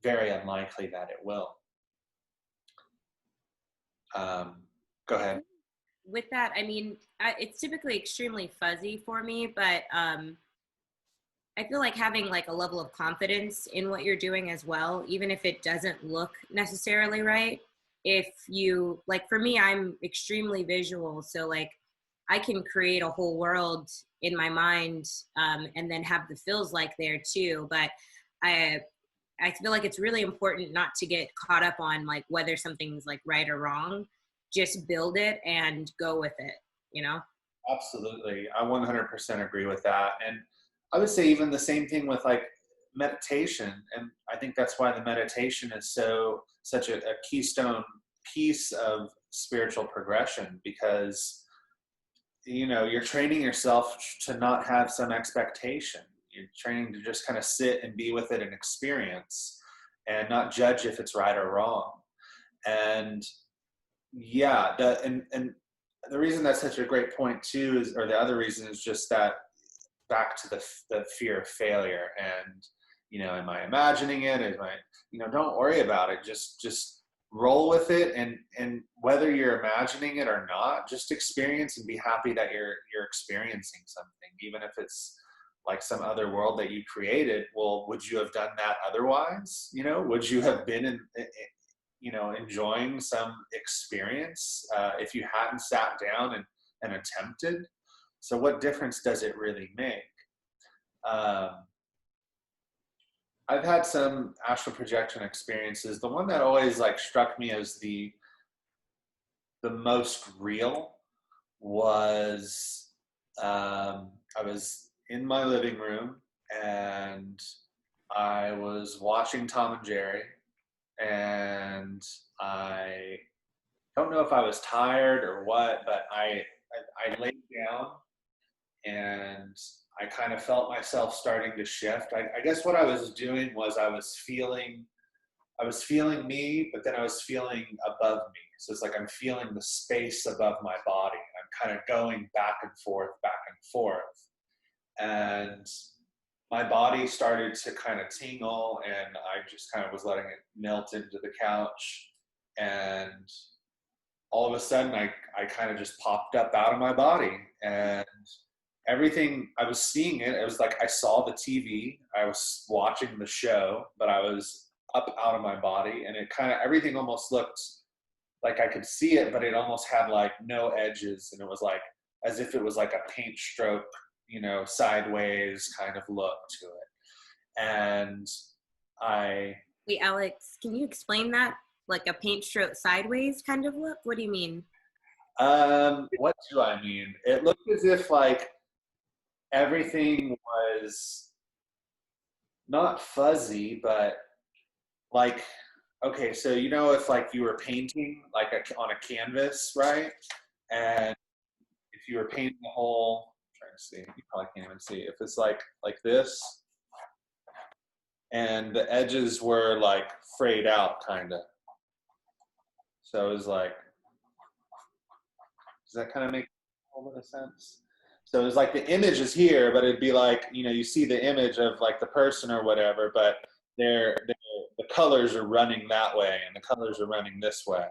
very unlikely that it will. Go ahead. With that, I mean, it's typically extremely fuzzy for me, but I feel like having like a level of confidence in what you're doing as well, even if it doesn't look necessarily right. If you, like, for me, I'm extremely visual, so like I can create a whole world in my mind, and then have the feels like there too. But I I feel like it's really important not to get caught up on like whether something's like right or wrong. Just build it and go with it, you know? Absolutely. I 100% agree with that. And I would say even the same thing with like meditation. And I think that's why the meditation is such a keystone piece of spiritual progression, because, you know, you're training yourself to not have some expectation. You're training to just kind of sit and be with it and experience and not judge if it's right or wrong. And yeah, and the reason that's such a great point too is, or the other reason is just that back to the fear of failure. And, you know, am I imagining it? Am I, you know, don't worry about it. Just roll with it. And whether you're imagining it or not, just experience and be happy that you're experiencing something, even if it's like some other world that you created. Well, would you have done that otherwise? You know, would you have been in you know, enjoying some experience if you hadn't sat down and attempted? So what difference does it really make? I've had some astral projection experiences. The one that always like struck me as the most real was I was in my living room and I was watching Tom and Jerry, and I don't know if I was tired or what, but I laid down and I kind of felt myself starting to shift. I guess what I was doing was I was feeling me, but then I was feeling above me. So it's like I'm feeling the space above my body, and I'm kind of going back and forth, and my body started to kind of tingle, and I just kind of was letting it melt into the couch. And all of a sudden, I kind of just popped up out of my body, and everything, I was seeing it. It was like I saw the TV, I was watching the show, but I was up out of my body, and it kind of, everything almost looked like I could see it, but it almost had like no edges, and it was like as if it was like a paint stroke, you know, sideways kind of look to it. And I Wait, Alex, can you explain that? Like a paint stroke sideways kind of look? What do you mean? what do I mean? It looked as if like everything was not fuzzy, but like, okay, so you know, if like you were painting like on a canvas, right? And if you were painting a whole, I'm trying to see, you probably can't even see. If it's like this, and the edges were like frayed out, kind of. So it was like, does that kind of make a little bit of sense? So it was like the image is here, but it'd be like, you know, you see the image of like the person or whatever, but the the colors are running that way and the colors are running this way.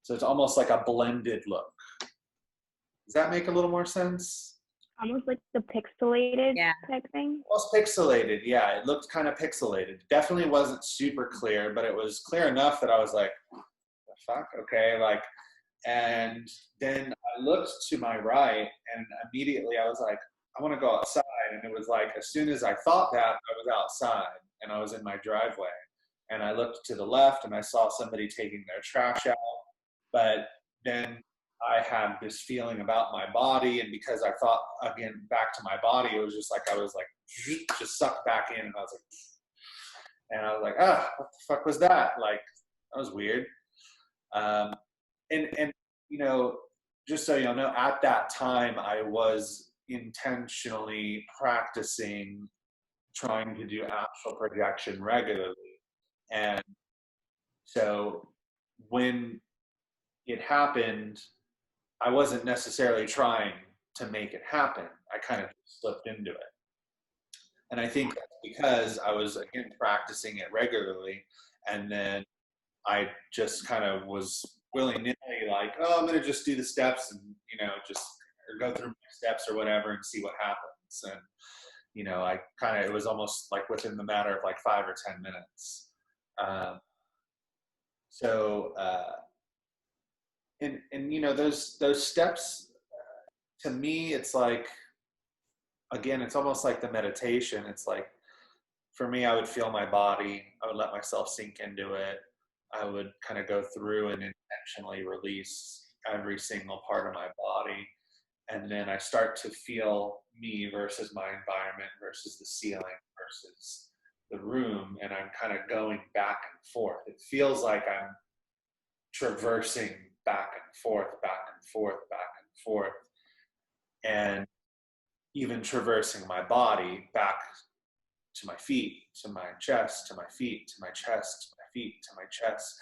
So it's almost like a blended look. Does that make a little more sense? Almost like the pixelated Yeah. type thing. Almost pixelated, yeah. It looked kind of pixelated. Definitely wasn't super clear, but it was clear enough that I was like, the fuck? Okay, like, and then I looked to my right and immediately I was like, I want to go outside. And it was like, as soon as I thought that, I was outside and I was in my driveway. And I looked to the left and I saw somebody taking their trash out. But then I had this feeling about my body. And because I thought, again, back to my body, it was just like, I was like, just sucked back in. And I was like, ah, what the fuck was that? Like, that was weird. And you know, just so you'll know, at that time, I was intentionally practicing trying to do astral projection regularly. And so when it happened, I wasn't necessarily trying to make it happen. I kind of slipped into it. And I think that's because I was, again, practicing it regularly. And then I just kind of was willy-nilly like, oh, I'm going to just do the steps and, you know, just or go through my steps or whatever and see what happens. And, you know, I kind of, it was almost like within the matter of like 5 or 10 minutes. And you know, those steps, to me, it's like, again, it's almost like the meditation. It's like, for me, I would feel my body. I would let myself sink into it. I would kind of go through and intentionally release every single part of my body. And then I start to feel me versus my environment versus the ceiling versus the room. And I'm kind of going back and forth. It feels like I'm traversing back and forth, back and forth, back and forth. And even traversing my body back to my feet, to my chest, to my feet, to my chest, to my feet, to my chest.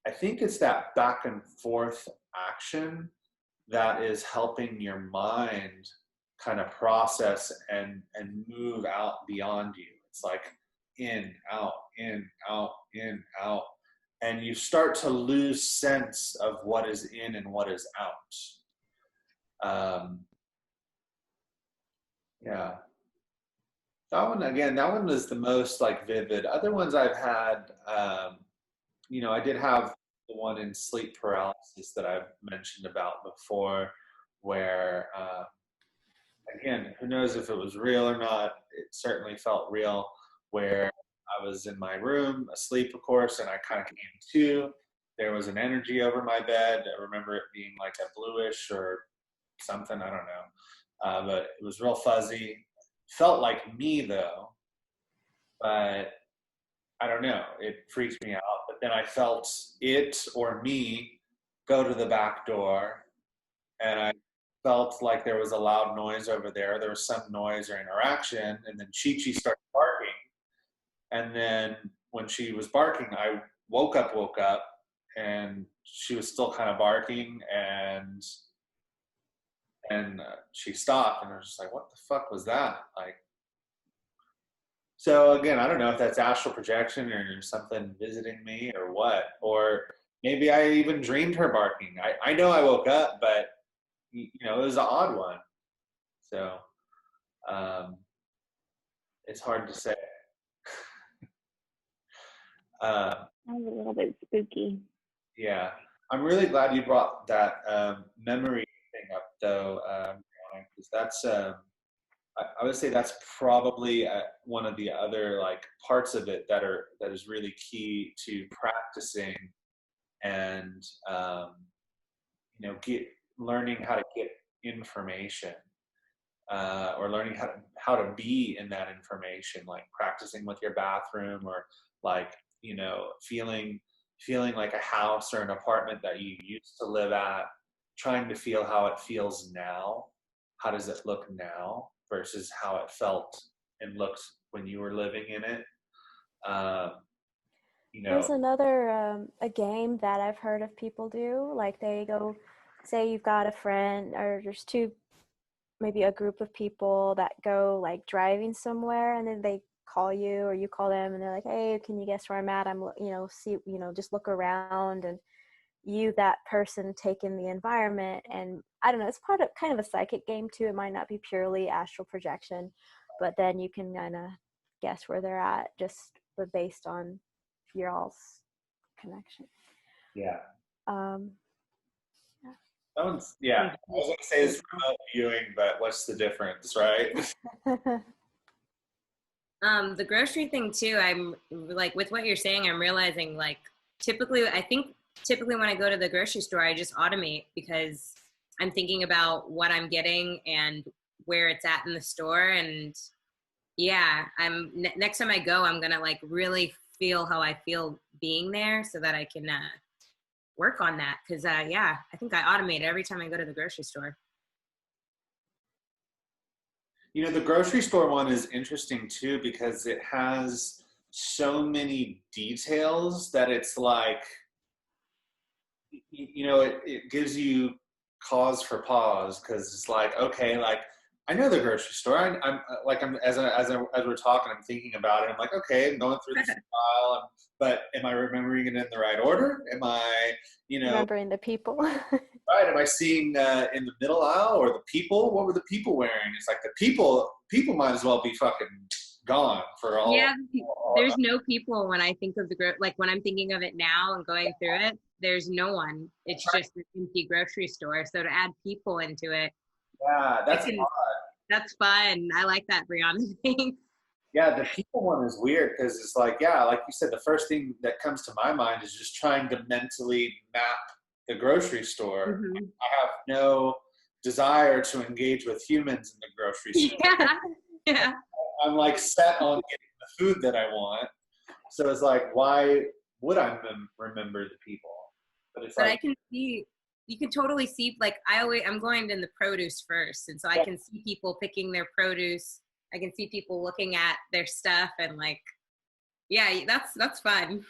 I think it's that back and forth action that is helping your mind kind of process and move out beyond you. It's like in, out, in, out, in, out. And you start to lose sense of what is in and what is out. Yeah. That one was the most like vivid. Other ones I've had, you know, I did have the one in sleep paralysis that I've mentioned about before, where, again, who knows if it was real or not. It certainly felt real, where I was in my room, asleep, of course, and I kind of came to. There was an energy over my bed. I remember it being like a bluish or something, I don't know. But it was real fuzzy. Felt like me, though, but I don't know. It freaked me out. But then I felt it or me go to the back door, and I felt like there was a loud noise over there. There was some noise or interaction, and then Chi-Chi started barking. And then when she was barking, I woke up, and she was still kind of barking, and she stopped, and I was just like, what the fuck was that? Like, so again, I don't know if that's astral projection or something visiting me or what, or maybe I even dreamed her barking. I know I woke up, but you know, it was an odd one. So it's hard to say. That was a little bit spooky. Yeah, I'm really glad you brought that memory thing up, though, because that's I would say that's probably one of the other like parts of it that is really key to practicing and you know, learning how to get information or learning how to be in that information, like practicing with your bathroom or like, you know, feeling like a house or an apartment that you used to live at, trying to feel how it feels now. How does it look now versus how it felt and looked when you were living in it? You know, There's another a game that I've heard of people do. Like they go, say you've got a friend or there's two, maybe a group of people that go like driving somewhere, and then they call you or you call them, and they're like, hey, can you guess where I'm at? I'm, see, just look around, and you, that person, take in the environment. And I don't know, it's part of kind of a psychic game too. It might not be purely astral projection, but then you can kind of guess where they're at but based on your all's connection. Yeah. Yeah. That one's, yeah. I was gonna say it's remote viewing, but what's the difference, right? The grocery thing too, I'm like, with what you're saying, I'm realizing like typically when I go to the grocery store, I just automate because I'm thinking about what I'm getting and where it's at in the store. And yeah, next time I go, I'm gonna like really feel how I feel being there so that I can work on that. Cause yeah, I think I automate every time I go to the grocery store. The grocery store one is interesting too because it has so many details that it's like, it gives you cause for pause because it's like, okay, like I know the grocery store. As we're talking, I'm thinking about it. I'm like, okay, I'm going through the file, but am I remembering it in the right order? Am I, remembering the people? right? Am I seeing in the middle aisle or the people? What were the people wearing? It's like the people might as well be fucking gone for all. Yeah, there's no people when I think of like when I'm thinking of it now and going through it. There's no one. It's just an empty grocery store. So to add people into it, yeah, that's fun. I like that, Brianna. Thanks. Yeah, the people one is weird because it's like, yeah, like you said, the first thing that comes to my mind is just trying to mentally map the grocery store. Mm-hmm. I have no desire to engage with humans in the grocery store. Yeah. I'm like set on getting the food that I want. So it's like, why would I remember the people? But it's like, I can see, you can totally see, like I'm going in the produce first. And so I can see people picking their produce. I can see people looking at their stuff and like, yeah, that's fun.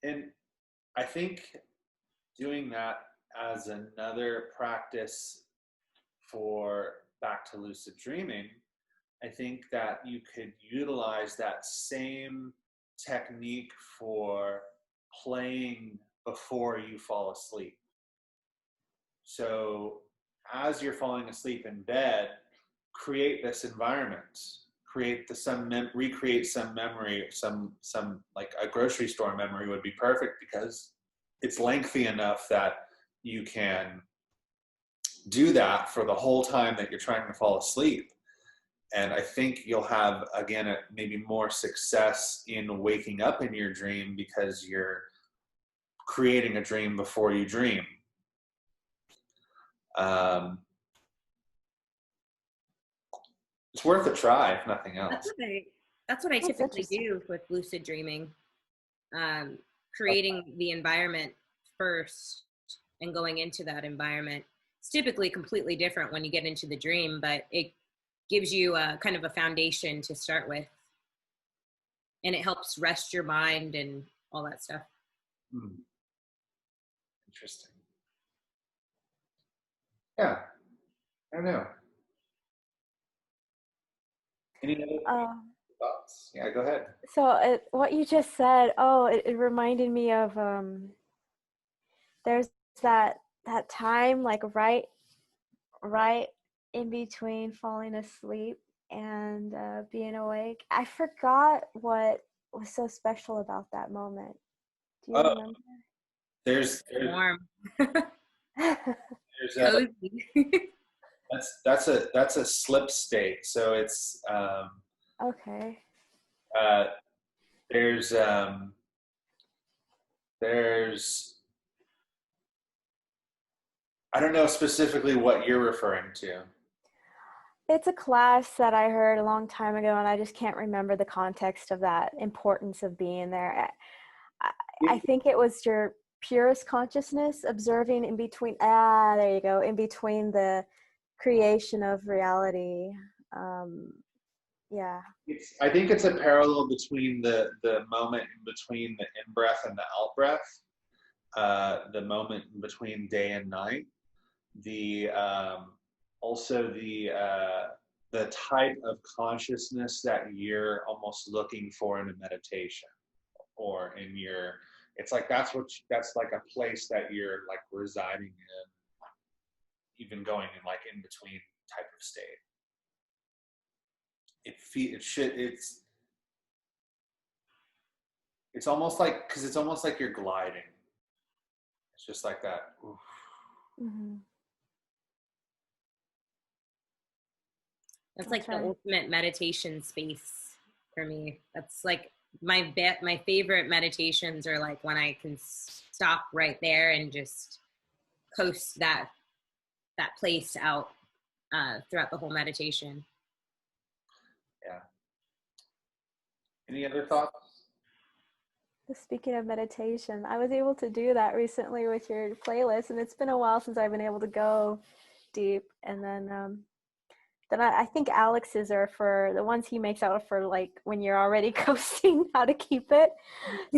And I think doing that as another practice for back to lucid dreaming, I think that you could utilize that same technique for playing before you fall asleep. So as you're falling asleep in bed, create this environment, recreate some memory, some like a grocery store memory would be perfect because it's lengthy enough that you can do that for the whole time that you're trying to fall asleep. And I think you'll have, again, maybe more success in waking up in your dream because you're creating a dream before you dream. It's worth a try, if nothing else. That's what I typically do with lucid dreaming. Creating the environment first and going into that environment. It's typically completely different when you get into the dream, but it gives you a kind of a foundation to start with. And it helps rest your mind and all that stuff. Interesting. Yeah. I don't know. Any other thoughts? Yeah, go ahead. So what you just said, it reminded me of there's that time like right in between falling asleep and being awake. I forgot what was so special about that moment. Do you remember? There's warm. Cozy. That's a slip state. So it's okay. There's I don't know specifically what you're referring to. It's a class that I heard a long time ago, and I just can't remember the context of that importance of being there. I think it was your purest consciousness observing in between. There you go. In between the creation of reality. Yeah. I think it's a parallel between the moment in between the in-breath and the out-breath, the moment in between day and night. also the type of consciousness that you're almost looking for in a meditation or in your, it's like that's like a place that you're like residing in, even going in like in between type of state. It's almost like, because it's almost like you're gliding. It's just like that. Oof. Mm-hmm. That's like the ultimate meditation space for me. That's like my favorite meditations are like when I can stop right there and just coast that place out throughout the whole meditation. Yeah. Any other thoughts? Speaking of meditation, I was able to do that recently with your playlist, and it's been a while since I've been able to go deep. And then I think Alex's are for the ones he makes out for like when you're already coasting, how to keep it.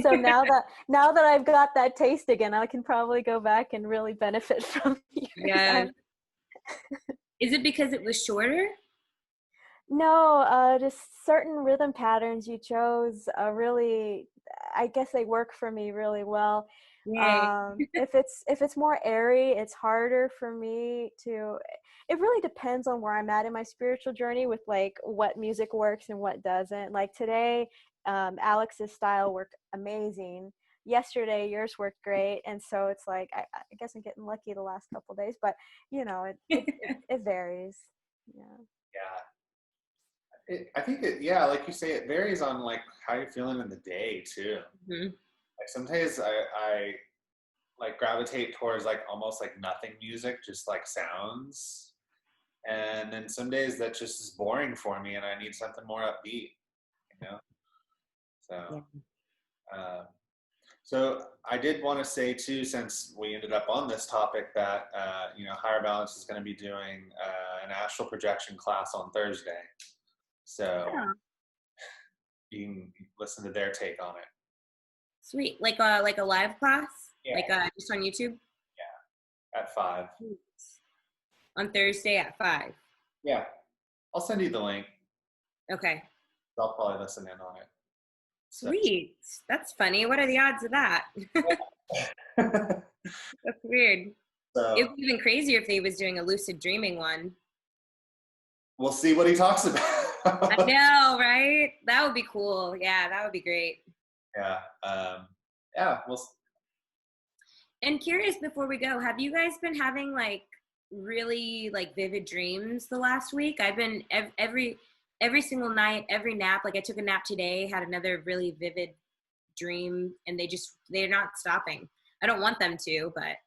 So now that I've got that taste again, I can probably go back and really benefit from yours. Yeah. Is it because it was shorter? No, just certain rhythm patterns you chose really, I guess they work for me really well. If it's more airy, it's harder for me to, it really depends on where I'm at in my spiritual journey with like what music works and what doesn't. Like today, Alex's style worked amazing. Yesterday, yours worked great. And so it's like, I guess I'm getting lucky the last couple of days, but you know, it varies. Yeah. Yeah. I think yeah, like you say, it varies on like how you're feeling in the day too. Mm-hmm. Like sometimes I like gravitate towards like almost like nothing music, just like sounds. And then some days that just is boring for me and I need something more upbeat, you know? So, so I did want to say too, since we ended up on this topic, that, Higher Balance is going to be doing an astral projection class on Thursday. So you can listen to their take on it. Sweet. Like a live class? Yeah. Like just on YouTube? Yeah. At 5. On Thursday at 5. Yeah. I'll send you the link. Okay. I'll probably listen in on it. Sweet. So. That's funny. What are the odds of that? That's weird. So, it would be even crazier if he was doing a lucid dreaming one. We'll see what he talks about. I know, right? That would be cool. Yeah, that would be great. Yeah. And curious, before we go, have you guys been having like really like vivid dreams the last week? I've been every single night, every nap. Like I took a nap today, had another really vivid dream, and they're not stopping. I don't want them to, but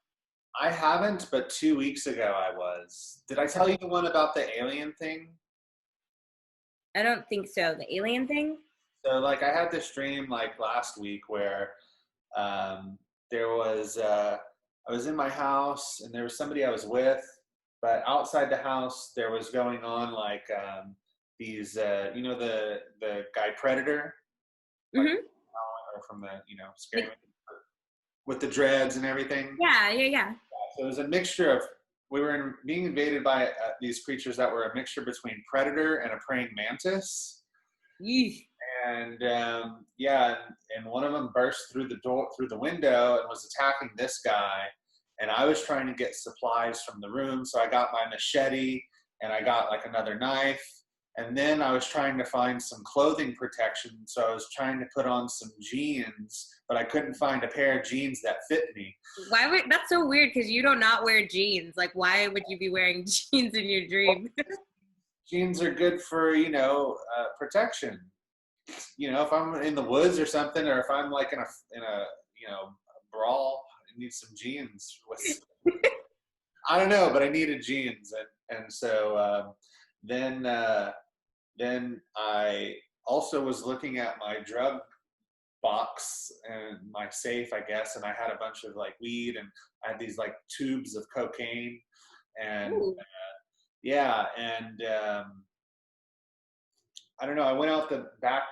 I haven't. But 2 weeks ago, I was. Did I tell you the one about the alien thing? I don't think so. The alien thing? So like I had this dream like last week where there was I was in my house and there was somebody I was with, but outside the house there was going on like these the guy Predator, like, or from the scary with the dreads and everything. Yeah. So it was a mixture of, we were being invaded by these creatures that were a mixture between predator and a praying mantis. Yeesh. And and one of them burst through the window and was attacking this guy. And I was trying to get supplies from the room, so I got my machete and I got like another knife. And then I was trying to find some clothing protection, so I was trying to put on some jeans, but I couldn't find a pair of jeans that fit me. That's so weird because you do not wear jeans. Like, why would you be wearing jeans in your dream? Jeans are good for, protection. If I'm in the woods or something, or if I'm like in a brawl, I need some jeans. I don't know, but I needed jeans, and so then I also was looking at my drug box and my safe, I guess, and I had a bunch of like weed, and I had these like tubes of cocaine, and I don't know. I went out the back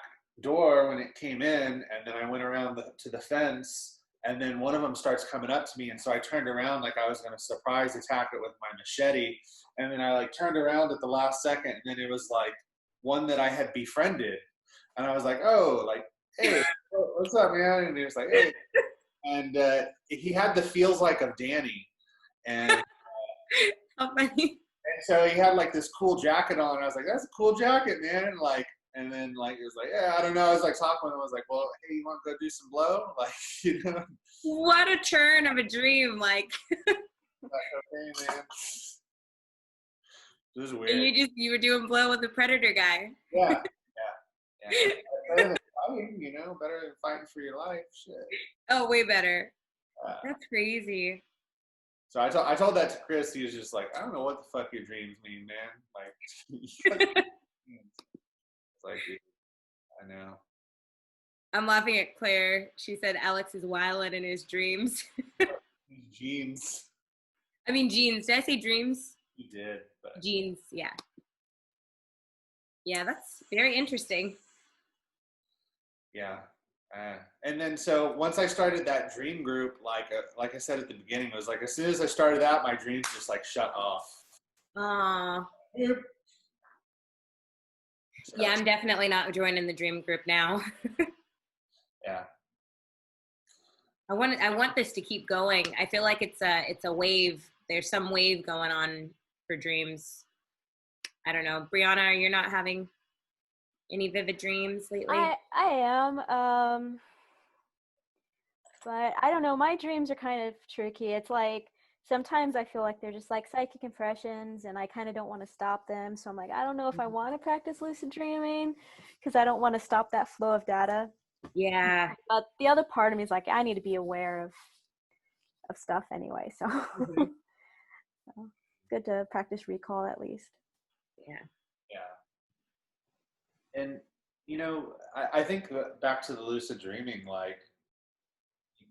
door when it came in, and then I went around to the fence, And then one of them starts coming up to me. And so I turned around like I was going to surprise attack it with my machete. And then I like turned around at the last second. And then it was like one that I had befriended. And I was like, oh, like, hey, what's up, man? And he was like, hey. And he had the feels like of Danny. And, How funny. and so he had like this cool jacket on. And I was like, that's a cool jacket, man. And like, and then like he was like, yeah, I don't know. I was like talking with him. I was like, well, hey, you want to go do some blow? Like, you know. What a turn of a dream! Like, Like, okay, man. This is weird. and you were doing blow with the predator guy. Yeah. Better than fighting, you know. Better than fighting for your life. Shit. Oh, way better. Uh, That's crazy. so I told that to Chris. He was just like, I don't know what the fuck your dreams mean, man. Like, it's like, dude, I know. I'm laughing at Claire. She said Alex is wildin' in his dreams. Jeans. I mean jeans. Did I say dreams? You did, but Jeans, yeah. Yeah, that's very interesting. yeah. And then so once I started that dream group, like I said at the beginning, it was like as soon as I started that, my dreams just like shut off. Aw. So, Yeah, I'm definitely not joining the dream group now. yeah. I want this to keep going. I feel like it's a wave. There's some wave going on for dreams. I don't know. Brianna, you're not having any vivid dreams lately? I am, but I don't know. My dreams are kind of tricky. It's like sometimes I feel like they're just like psychic impressions, and I kind of don't want to stop them. So I'm like, I don't know if I want to practice lucid dreaming because I don't want to stop that flow of data. Yeah. But the other part of me is like, I need to be aware of stuff anyway. So, Mhm. so good to practice recall at least. Yeah. Yeah. And, you know, I think back to the lucid dreaming, like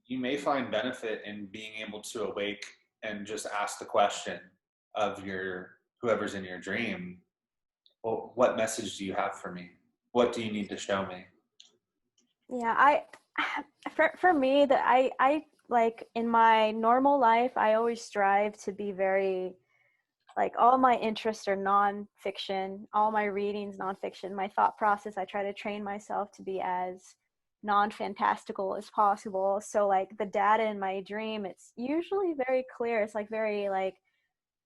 you may find benefit in being able to awake and just ask the question of whoever's in your dream, well, what message do you have for me? What do you need to show me? Yeah, for me that I like in my normal life, I always strive to be very like all my interests are nonfiction, all my readings nonfiction. My thought process, I try to train myself to be as non-fantastical as possible. So like the data in my dream, it's usually very clear. It's like very like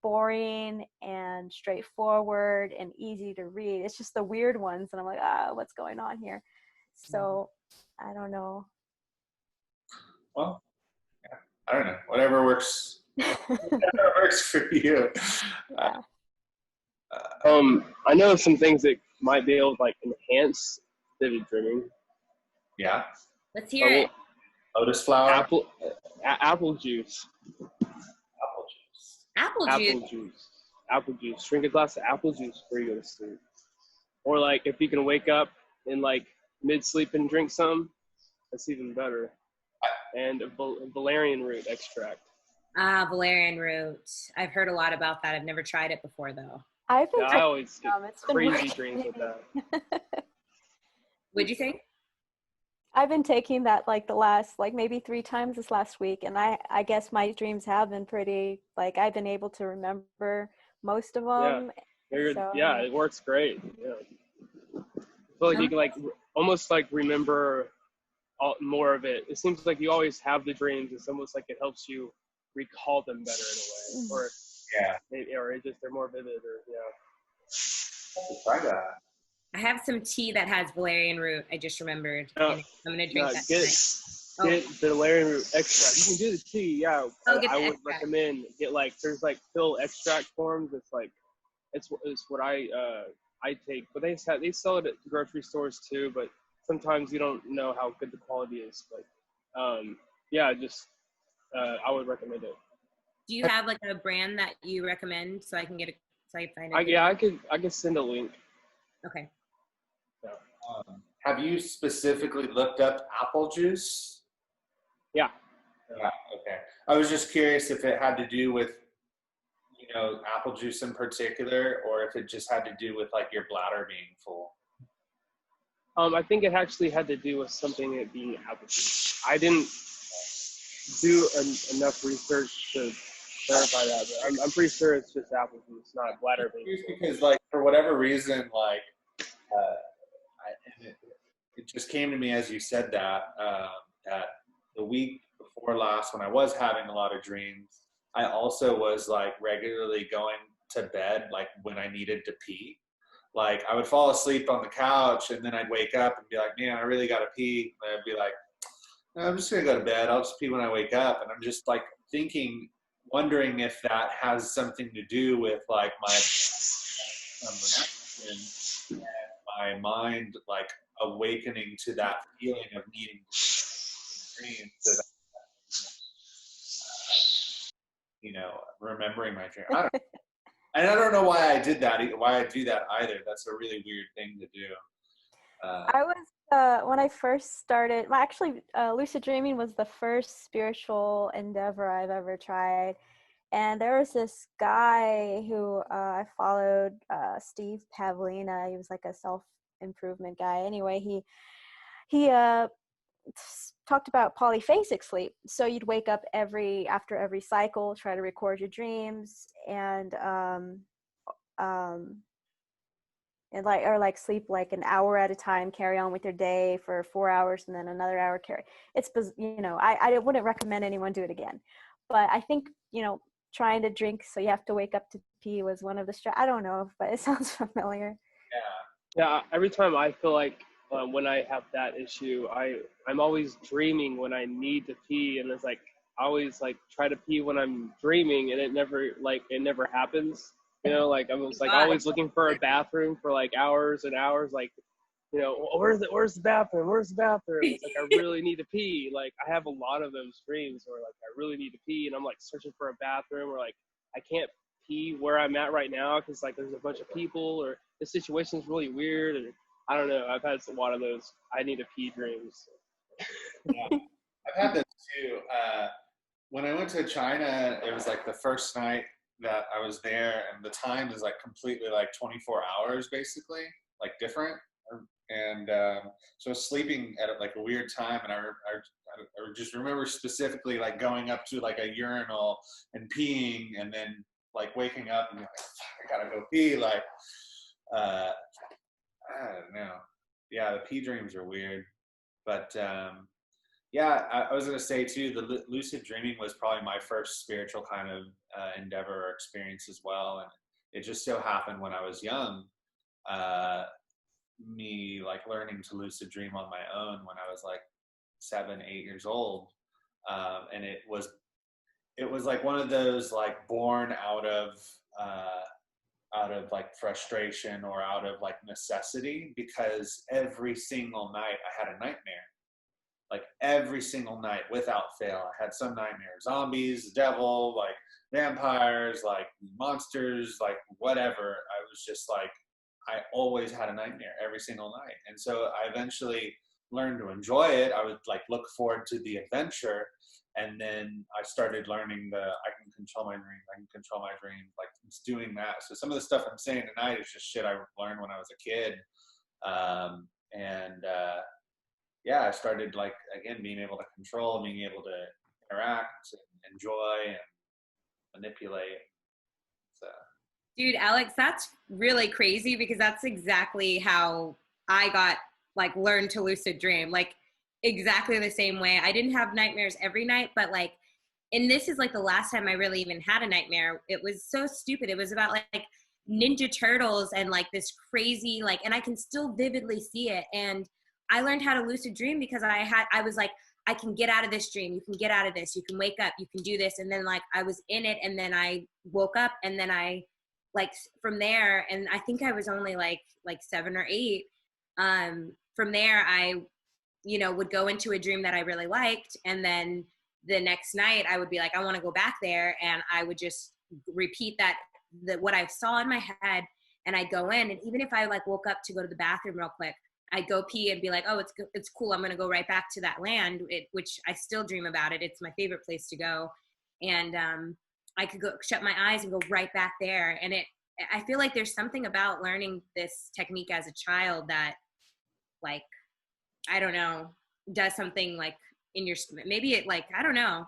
boring and straightforward and easy to read. It's just the weird ones and I'm like, what's going on here? So I don't know. Well, yeah, I don't know. Whatever works. Whatever works for you. Yeah. I know some things that might be able to like enhance vivid dreaming. Yeah. Let's hear it. Lotus flower. Apple juice. Apple juice. Apple juice. Drink a glass of apple juice before you go to sleep. Or like if you can wake up and like mid-sleep and drink some, that's even better. And a valerian root extract. Valerian root. I've heard a lot about that. I've never tried it before though. I've been I always get it's been crazy working. dreams with that. What'd you think? I've been taking that like the last like maybe 3 times this last week, and I guess my dreams have been pretty like I've been able to remember most of them. Yeah, it works great. Yeah. I feel like you can like almost like remember more of it. It seems like you always have the dreams. It's almost like it helps you recall them better in a way, or or just they're more vivid, or Try that. I have some tea that has valerian root. I just remembered. I'm gonna drink that tonight. Get the valerian root extract. You can do the tea, yeah. I would recommend get like there's like pill extract forms. It's like it's what I take, but they sell it at grocery stores too. But sometimes you don't know how good the quality is. But I would recommend it. Do you have like a brand that you recommend so I can get so I can find it? I could send a link. Okay. Have you specifically looked up apple juice? Yeah. Yeah. Okay. I was just curious if it had to do with, apple juice in particular, or if it just had to do with like your bladder being full. I think it actually had to do with something it being apple juice. do enough research to verify that. But I'm pretty sure it's just apple juice, not bladder pain. Because like for whatever reason, like and it just came to me as you said that the week before last when I was having a lot of dreams, I also was like regularly going to bed like when I needed to pee. Like I would fall asleep on the couch and then I'd wake up and be like, man, I really gotta pee. And I'd be like, no, I'm just gonna go to bed. I'll just pee when I wake up. And I'm just like thinking, wondering if that has something to do with like my reaction and my mind like awakening to that feeling of needing to dream. So that, remembering my dream. And I don't know why I did that, why I do that either. That's a really weird thing to do. I was, when I first started, well, actually, lucid dreaming was the first spiritual endeavor I've ever tried. And there was this guy who I followed, Steve Pavlina. He was like a self-improvement guy. Anyway, he talked about polyphasic sleep. So you'd wake up after every cycle, try to record your dreams, and sleep like an hour at a time, carry on with your day for 4 hours, and then another hour carry. It's I wouldn't recommend anyone do it again, but I think trying to drink so you have to wake up to pee was one of the I don't know, but it sounds familiar. Yeah. Every time I feel like when I have that issue, I'm always dreaming when I need to pee, and it's like I always like try to pee when I'm dreaming, and it never happens. Like I'm like always looking for a bathroom for like hours and hours, like where's the bathroom? Where's the bathroom? It's like I really need to pee. Like I have a lot of those dreams where like I really need to pee, and I'm like searching for a bathroom, or like I can't pee where I'm at right now because like there's a bunch of people, or the situation's really weird, and I don't know. I've had a lot of those I need to pee dreams. Yeah, I've had those too. When I went to China, it was like the first night that I was there, and the time is like completely like 24 hours basically, like different. And so I was sleeping at like a weird time, and I just remember specifically like going up to like a urinal and peeing, and then like waking up and being like, I gotta go pee. Like, I don't know. Yeah, the pee dreams are weird, but yeah, I was gonna say too, the lucid dreaming was probably my first spiritual kind of endeavor or experience as well, and it just so happened when I was young. Me like learning to lucid dream on my own when I was like 7, 8 years old, and it was like one of those like born out of like frustration or out of like necessity, because every single night I had a nightmare. Like every single night without fail, I had some nightmare: zombies, the devil, like vampires, like monsters, like whatever. I was just like, I always had a nightmare every single night. And so I eventually learned to enjoy it. I would like look forward to the adventure. And then I started learning I can control my dreams. I can control my dreams. Like it's doing that. So some of the stuff I'm saying tonight is just shit I learned when I was a kid. Yeah, I started like, again, being able to control, being able to interact and enjoy and manipulate. So. Dude, Alex, that's really crazy, because that's exactly how I got like learned to lucid dream. Like exactly the same way. I didn't have nightmares every night, but like, and this is like the last time I really even had a nightmare. It was so stupid. It was about like Ninja Turtles and like this crazy, like, and I can still vividly see it. And I learned how to lucid dream because I was like, I can get out of this dream. You can get out of this. You can wake up. You can do this. And then like I was in it, and then I woke up, and then I like from there, and I think I was only like 7 or 8. From there, I, would go into a dream that I really liked, and then the next night I would be like, I want to go back there, and I would just repeat that what I saw in my head, and I'd go in, and even if I like woke up to go to the bathroom real quick, I'd go pee and be like, oh, it's cool. I'm gonna go right back to that land, which I still dream about it. It's my favorite place to go, and I could go shut my eyes and go right back there. And I feel like there's something about learning this technique as a child that, like, I don't know, does something like in your, maybe it like, I don't know,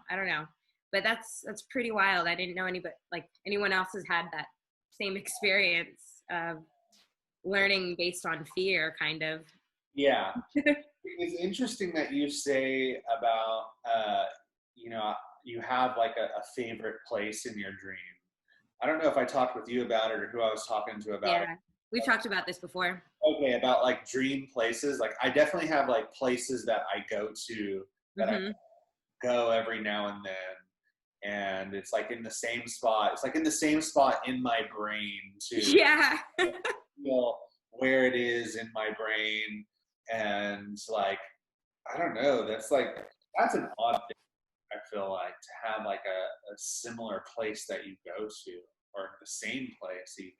but that's pretty wild. I didn't know anybody, like anyone else has had that same experience of learning based on fear, kind of. Yeah. It's interesting that you say about, you know, you have like a favorite place in your dream. I don't know if I talked with you about it or who I was talking to about it. Yeah, we've talked about this before. Okay, about like dream places. Like I definitely have like places that I go to that I go every now and then. And it's like in the same spot. It's like in the same spot in my brain too. Yeah. Feel where it is in my brain. And like, I don't know, that's an odd thing, I feel like, to have like a similar place that you go to, or the same place even.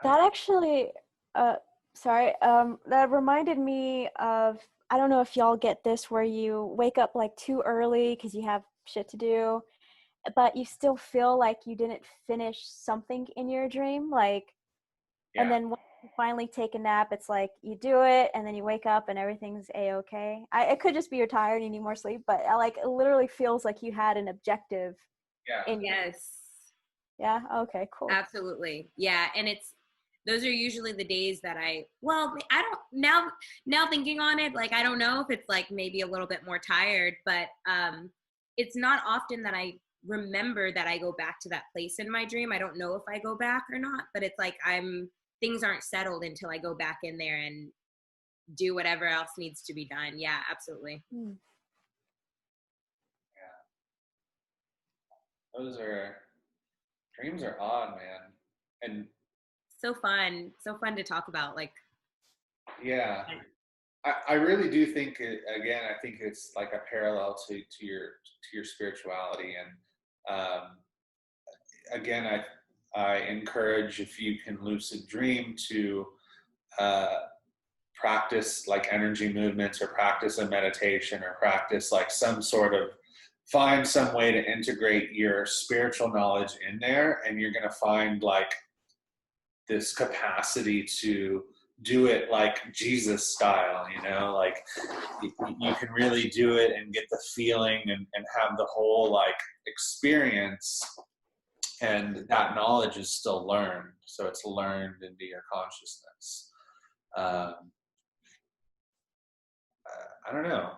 That actually, that reminded me of, I don't know if y'all get this, where you wake up like too early because you have shit to do, but you still feel like you didn't finish something in your dream, like, Yeah. and then when you finally take a nap, it's like you do it and then you wake up and everything's a-okay. It could just be you're tired and you need more sleep, but it literally feels like you had an objective. Yeah. Yes. Yeah. Okay, cool. Absolutely. Yeah. And those are usually the days that I don't, now thinking on it, like, I don't know if it's like maybe a little bit more tired, but it's not often that I remember that I go back to that place in my dream. I don't know if I go back or not, but it's like things aren't settled until I go back in there and do whatever else needs to be done. Yeah, absolutely. Yeah. Dreams are odd, man. And so fun to talk about, like. Yeah. I really do think I think it's like a parallel to your spirituality. And again, I encourage, if you can lucid dream, to practice like energy movements, or practice a meditation, or practice like find some way to integrate your spiritual knowledge in there, and you're going to find like this capacity to do it like Jesus style, like you can really do it and get the feeling and have the whole like experience, and that knowledge is still learned. So it's learned into your consciousness. I don't know.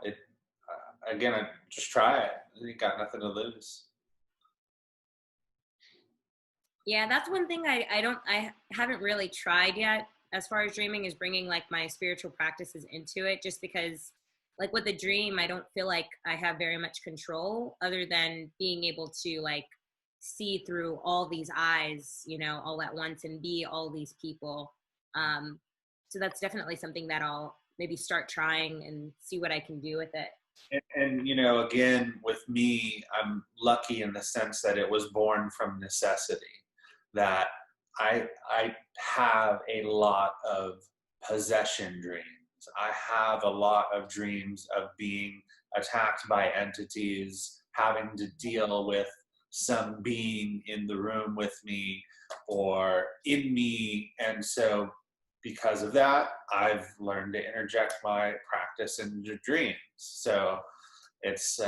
Again, I just try it. You got nothing to lose. Yeah, that's one thing I haven't really tried yet as far as dreaming, is bringing like my spiritual practices into it, just because like with a dream, I don't feel like I have very much control other than being able to like see through all these eyes, all at once, and be all these people. So that's definitely something that I'll maybe start trying and see what I can do with it. And again, with me, I'm lucky in the sense that it was born from necessity, that I have a lot of possession dreams. I have a lot of dreams of being attacked by entities, having to deal with some being in the room with me or in me. And so because of that, I've learned to interject my practice into dreams. So it's,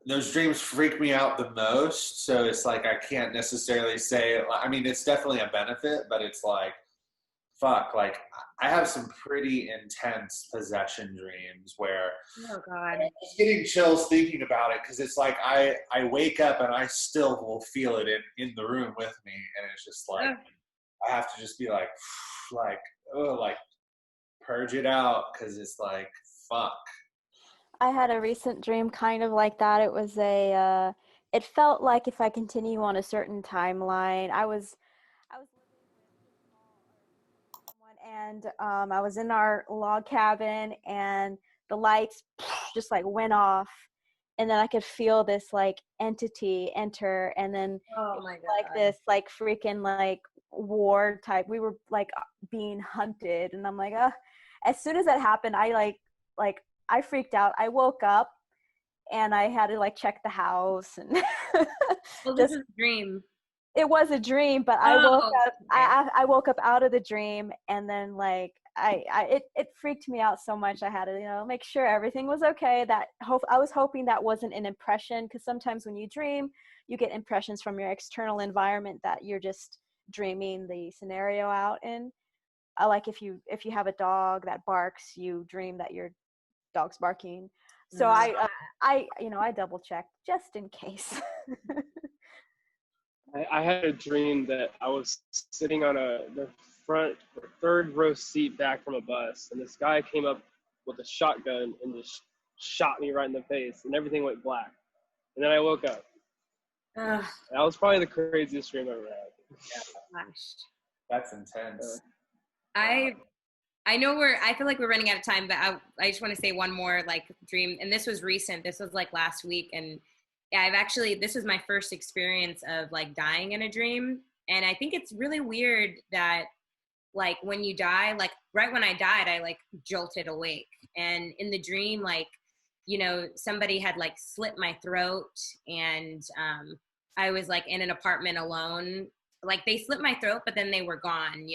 those dreams freak me out the most. So it's like, I can't necessarily say, I mean, it's definitely a benefit, but it's like, fuck, like I have some pretty intense possession dreams where oh God, I'm just getting chills thinking about it, because it's like I wake up and I still will feel it in the room with me, and it's just like I have to just be like purge it out, because it's like, fuck. I had a recent dream kind of like that. It was it felt like if I continue on a certain timeline, I was and I was in our log cabin, and the lights just like went off, and then I could feel this like entity enter, and then oh my God, like this like freaking like war type. We were like being hunted, and I'm like, as soon as that happened, I like I freaked out. I woke up and I had to like check the house, and well, this is a dream. It was a dream, but I woke up. I woke up out of the dream, and then like it freaked me out so much. I had to, make sure everything was okay. I was hoping that wasn't an impression, because sometimes when you dream, you get impressions from your external environment that you're just dreaming the scenario out in. Like if you have a dog that barks, you dream that your dog's barking. So I double checked just in case. I had a dream that I was sitting on the front or third row seat back from a bus, and this guy came up with a shotgun and just shot me right in the face, and everything went black. And then I woke up. Ugh, That was probably the craziest dream I ever had. gosh. That's intense. I know I feel like we're running out of time, but I just want to say one more like dream. And this was recent. This was like last week. And yeah, this was my first experience of like dying in a dream. And I think it's really weird that like when you die, like right when I died, I like jolted awake. And in the dream, like, somebody had like slit my throat, and I was like in an apartment alone. Like they slit my throat, but then they were gone,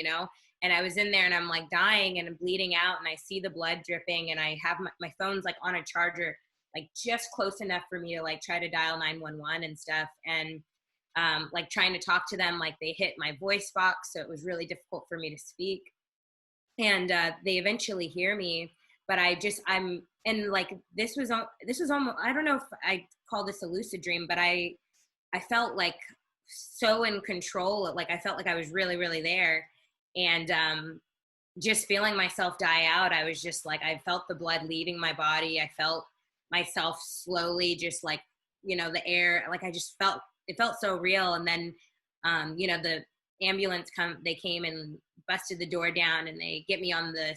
and I was in there and I'm like dying and I'm bleeding out, and I see the blood dripping, and I have my phone's like on a charger, like just close enough for me to like try to dial 911 and stuff. And like trying to talk to them, like they hit my voice box. So it was really difficult for me to speak. And they eventually hear me, but and like, this was almost, I don't know if I call this a lucid dream, but I felt like so in control. Like I felt like I was really, really there. And just feeling myself die out, I was just like, I felt the blood leaving my body. I felt myself slowly just like, the air, like it felt so real. And then, the ambulance they came and busted the door down, and they get me on the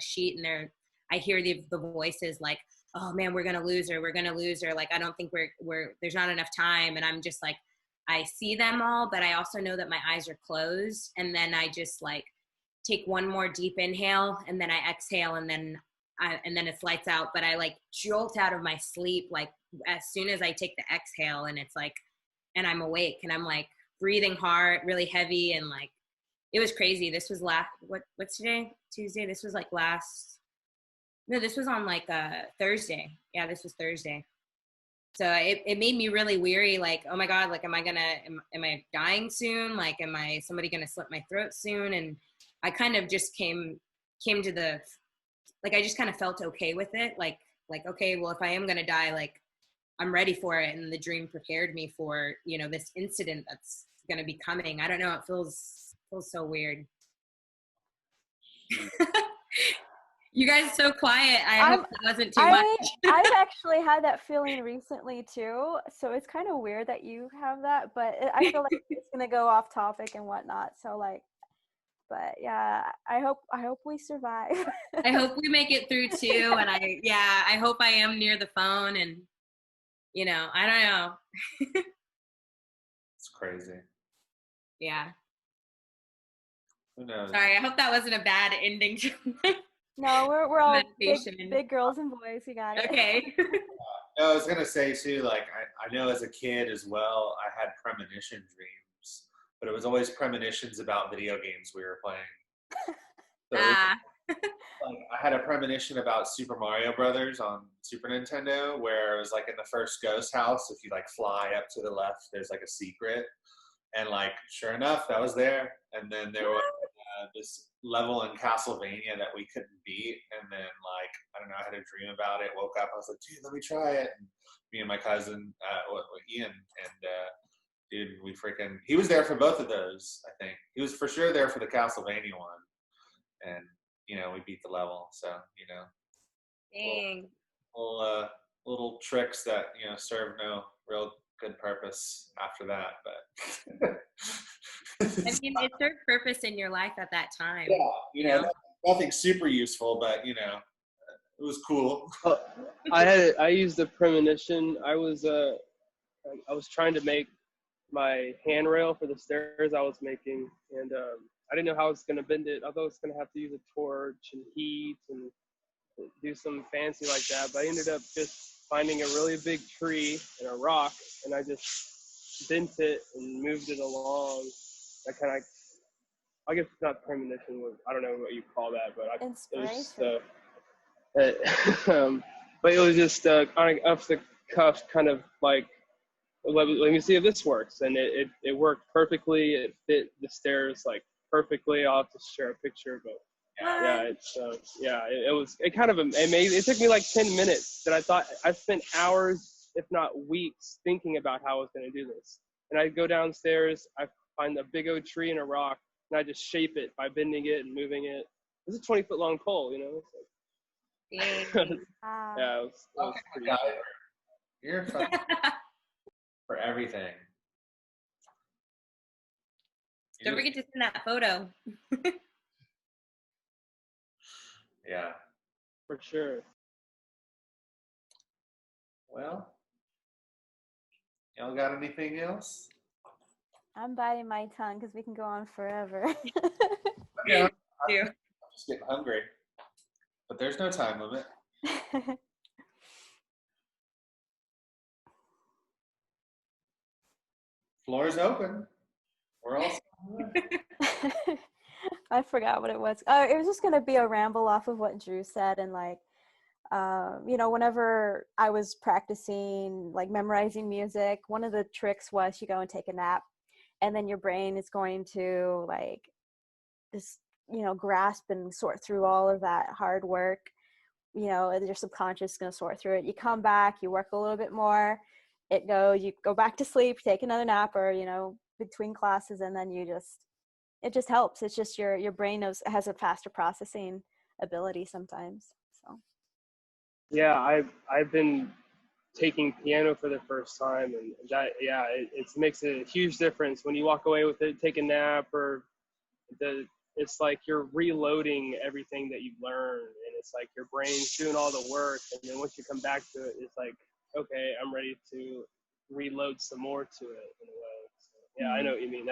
sheet, and I hear the voices like, oh man, we're going to lose her. We're going to lose her. Like, I don't think there's not enough time. And I'm just like, I see them all, but I also know that my eyes are closed. And then I just like take one more deep inhale, and then I exhale, and then it's lights out. But I like jolt out of my sleep, like as soon as I take the exhale, and it's like, and I'm awake, and I'm like breathing hard, really heavy. And like, it was crazy. This was what's today? Tuesday. This was like this was on like Thursday. Yeah, this was Thursday. So it made me really weary. Like, oh my God, like, am I dying soon? Like, somebody gonna slit my throat soon? And I kind of just came to I just kind of felt okay with it. Like, okay, well, if I am gonna die, like, I'm ready for it. And the dream prepared me for, this incident that's gonna be coming. I don't know. It feels so weird. You guys are so quiet. I hope it wasn't too much. I've actually had that feeling recently too. So it's kind of weird that you have that, but I feel like it's gonna go off topic and whatnot. So like, but yeah, I hope we survive. I hope we make it through too. And I hope I am near the phone, and I don't know. It's crazy. Yeah. Who knows? Sorry, I hope that wasn't a bad ending to No, we're all big girls and boys. You got it. Okay. No, I was gonna say too, like I know as a kid as well, I had premonition dreams, but it was always premonitions about video games we were playing. So like, I had a premonition about Super Mario Brothers on Super Nintendo, where it was like in the first ghost house, if you like fly up to the left, there's like a secret, and like sure enough, that was there. And then there was this level in Castlevania that we couldn't beat, and then like I don't know, I had a dream about it. Woke up, I was like, dude, let me try it. And me and my cousin Ian, and dude, he was there for both of those. I think he was for sure there for the Castlevania one, and we beat the level. So dang, little tricks that serve no real good purpose after that, but I mean, it served purpose in your life at that time. Yeah, nothing super useful, but it was cool. I used a premonition. I was trying to make my handrail for the stairs I was making, and I didn't know how I was going to bend it. I thought I was going to have to use a torch and heat and do something fancy like that, but I ended up just finding a really big tree and a rock, and I just bent it and moved it along. I kind of I guess it's not premonition. I don't know what you call that, but it was just, Inspiration. but it was just kind of off the cuff, kind of like, let me see if this works, and it worked perfectly. It fit the stairs like perfectly. I'll have to share a picture, but yeah, it's it kind of amazing. It took me like 10 minutes, that I spent hours, if not weeks, thinking about how I was going to do this. And I go downstairs, I find a big old tree and a rock, and I just shape it by bending it and moving it. It's a 20-foot long pole, you know. Wow. Yeah, it was pretty cool. You're fun for everything. Don't forget to send that photo. Yeah. For sure. Well, y'all got anything else? I'm biting my tongue because we can go on forever. Yeah. Do. I'm just getting hungry. But there's no time limit. Floor's open. We're all I forgot what it was. It was just going to be a ramble off of what Drew said. And like, whenever I was practicing, like memorizing music, one of the tricks was you go and take a nap, and then your brain is going to like just, grasp and sort through all of that hard work. Your subconscious is going to sort through it. You come back, you work a little bit more, you go back to sleep, take another nap, or, between classes, and then it just helps. It's just your brain has a faster processing ability sometimes. So. Yeah, I've been taking piano for the first time, and that it makes a huge difference when you walk away with it, take a nap, or it's like you're reloading everything that you've learned, and it's like your brain's doing all the work, and then once you come back to it, it's like, okay, I'm ready to reload some more to it in a way. So, yeah, I know what you mean.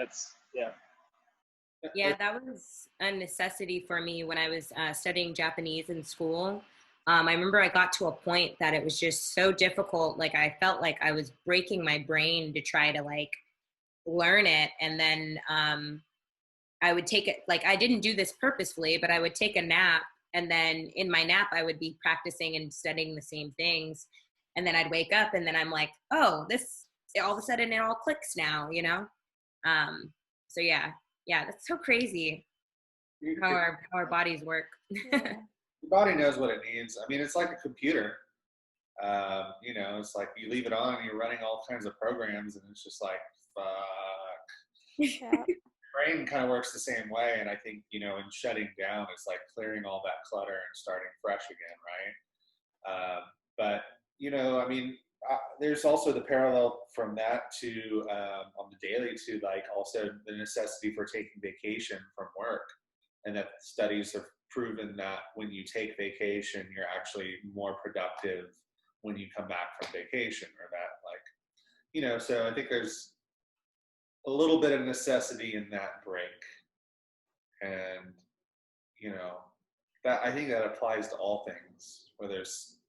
Yeah, that was a necessity for me when I was studying Japanese in school. I remember I got to a point that it was just so difficult. Like I felt like I was breaking my brain to try to like learn it. And then I would take it, like I didn't do this purposefully, but I would take a nap. And then in my nap, I would be practicing and studying the same things. And then I'd wake up and then I'm like, oh, all of a sudden it all clicks now, you know? So yeah, that's so crazy how our bodies work. Yeah. Your body knows what it needs. I mean, it's like a computer. It's like you leave it on and you're running all kinds of programs, and it's just like, fuck. Yeah. Brain kind of works the same way, and I think, in shutting down, it's like clearing all that clutter and starting fresh again, right? But I mean, there's also the parallel from that to on the daily to like also the necessity for taking vacation from work, and that studies have proven that when you take vacation, you're actually more productive when you come back from vacation, or that like, so I think there's a little bit of necessity in that break. And, that I think that applies to all things, whether it's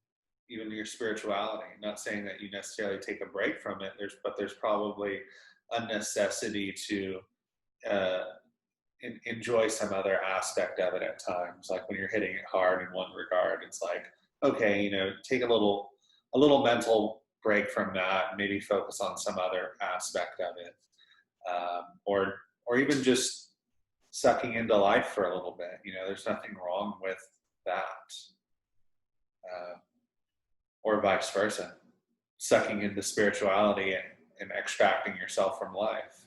even your spirituality. I'm not saying that you necessarily take a break from it, but there's probably a necessity to enjoy some other aspect of it at times. Like when you're hitting it hard in one regard, it's like, okay, take a little mental break from that, and maybe focus on some other aspect of it, or even just sucking into life for a little bit. There's nothing wrong with that, or vice versa, sucking into spirituality and extracting yourself from life.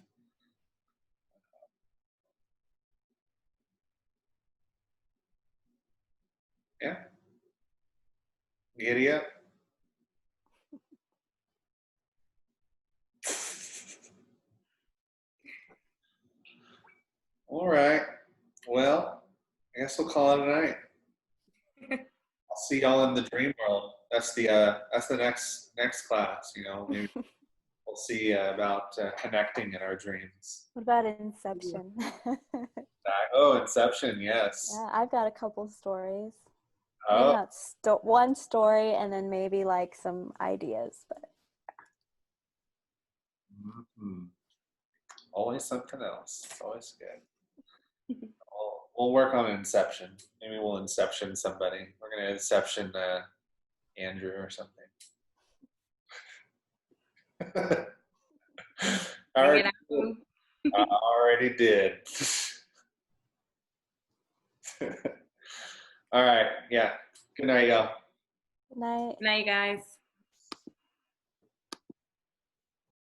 Yeah. Giddy up. All right. Well, I guess we'll call it a night. I'll see y'all in the dream world. That's the next class. Maybe we'll see about connecting in our dreams. What about Inception? Oh, Inception, yes. Yeah, I've got a couple stories. Oh. Maybe not one story, and then maybe like some ideas, but Mm-hmm. Always something else. It's always good. We'll work on Inception. Maybe we'll Inception somebody. We're gonna Inception Andrew or something. Bring it Already did. on. I already did. All right. Yeah. Good night, y'all. Good night. Good night, guys.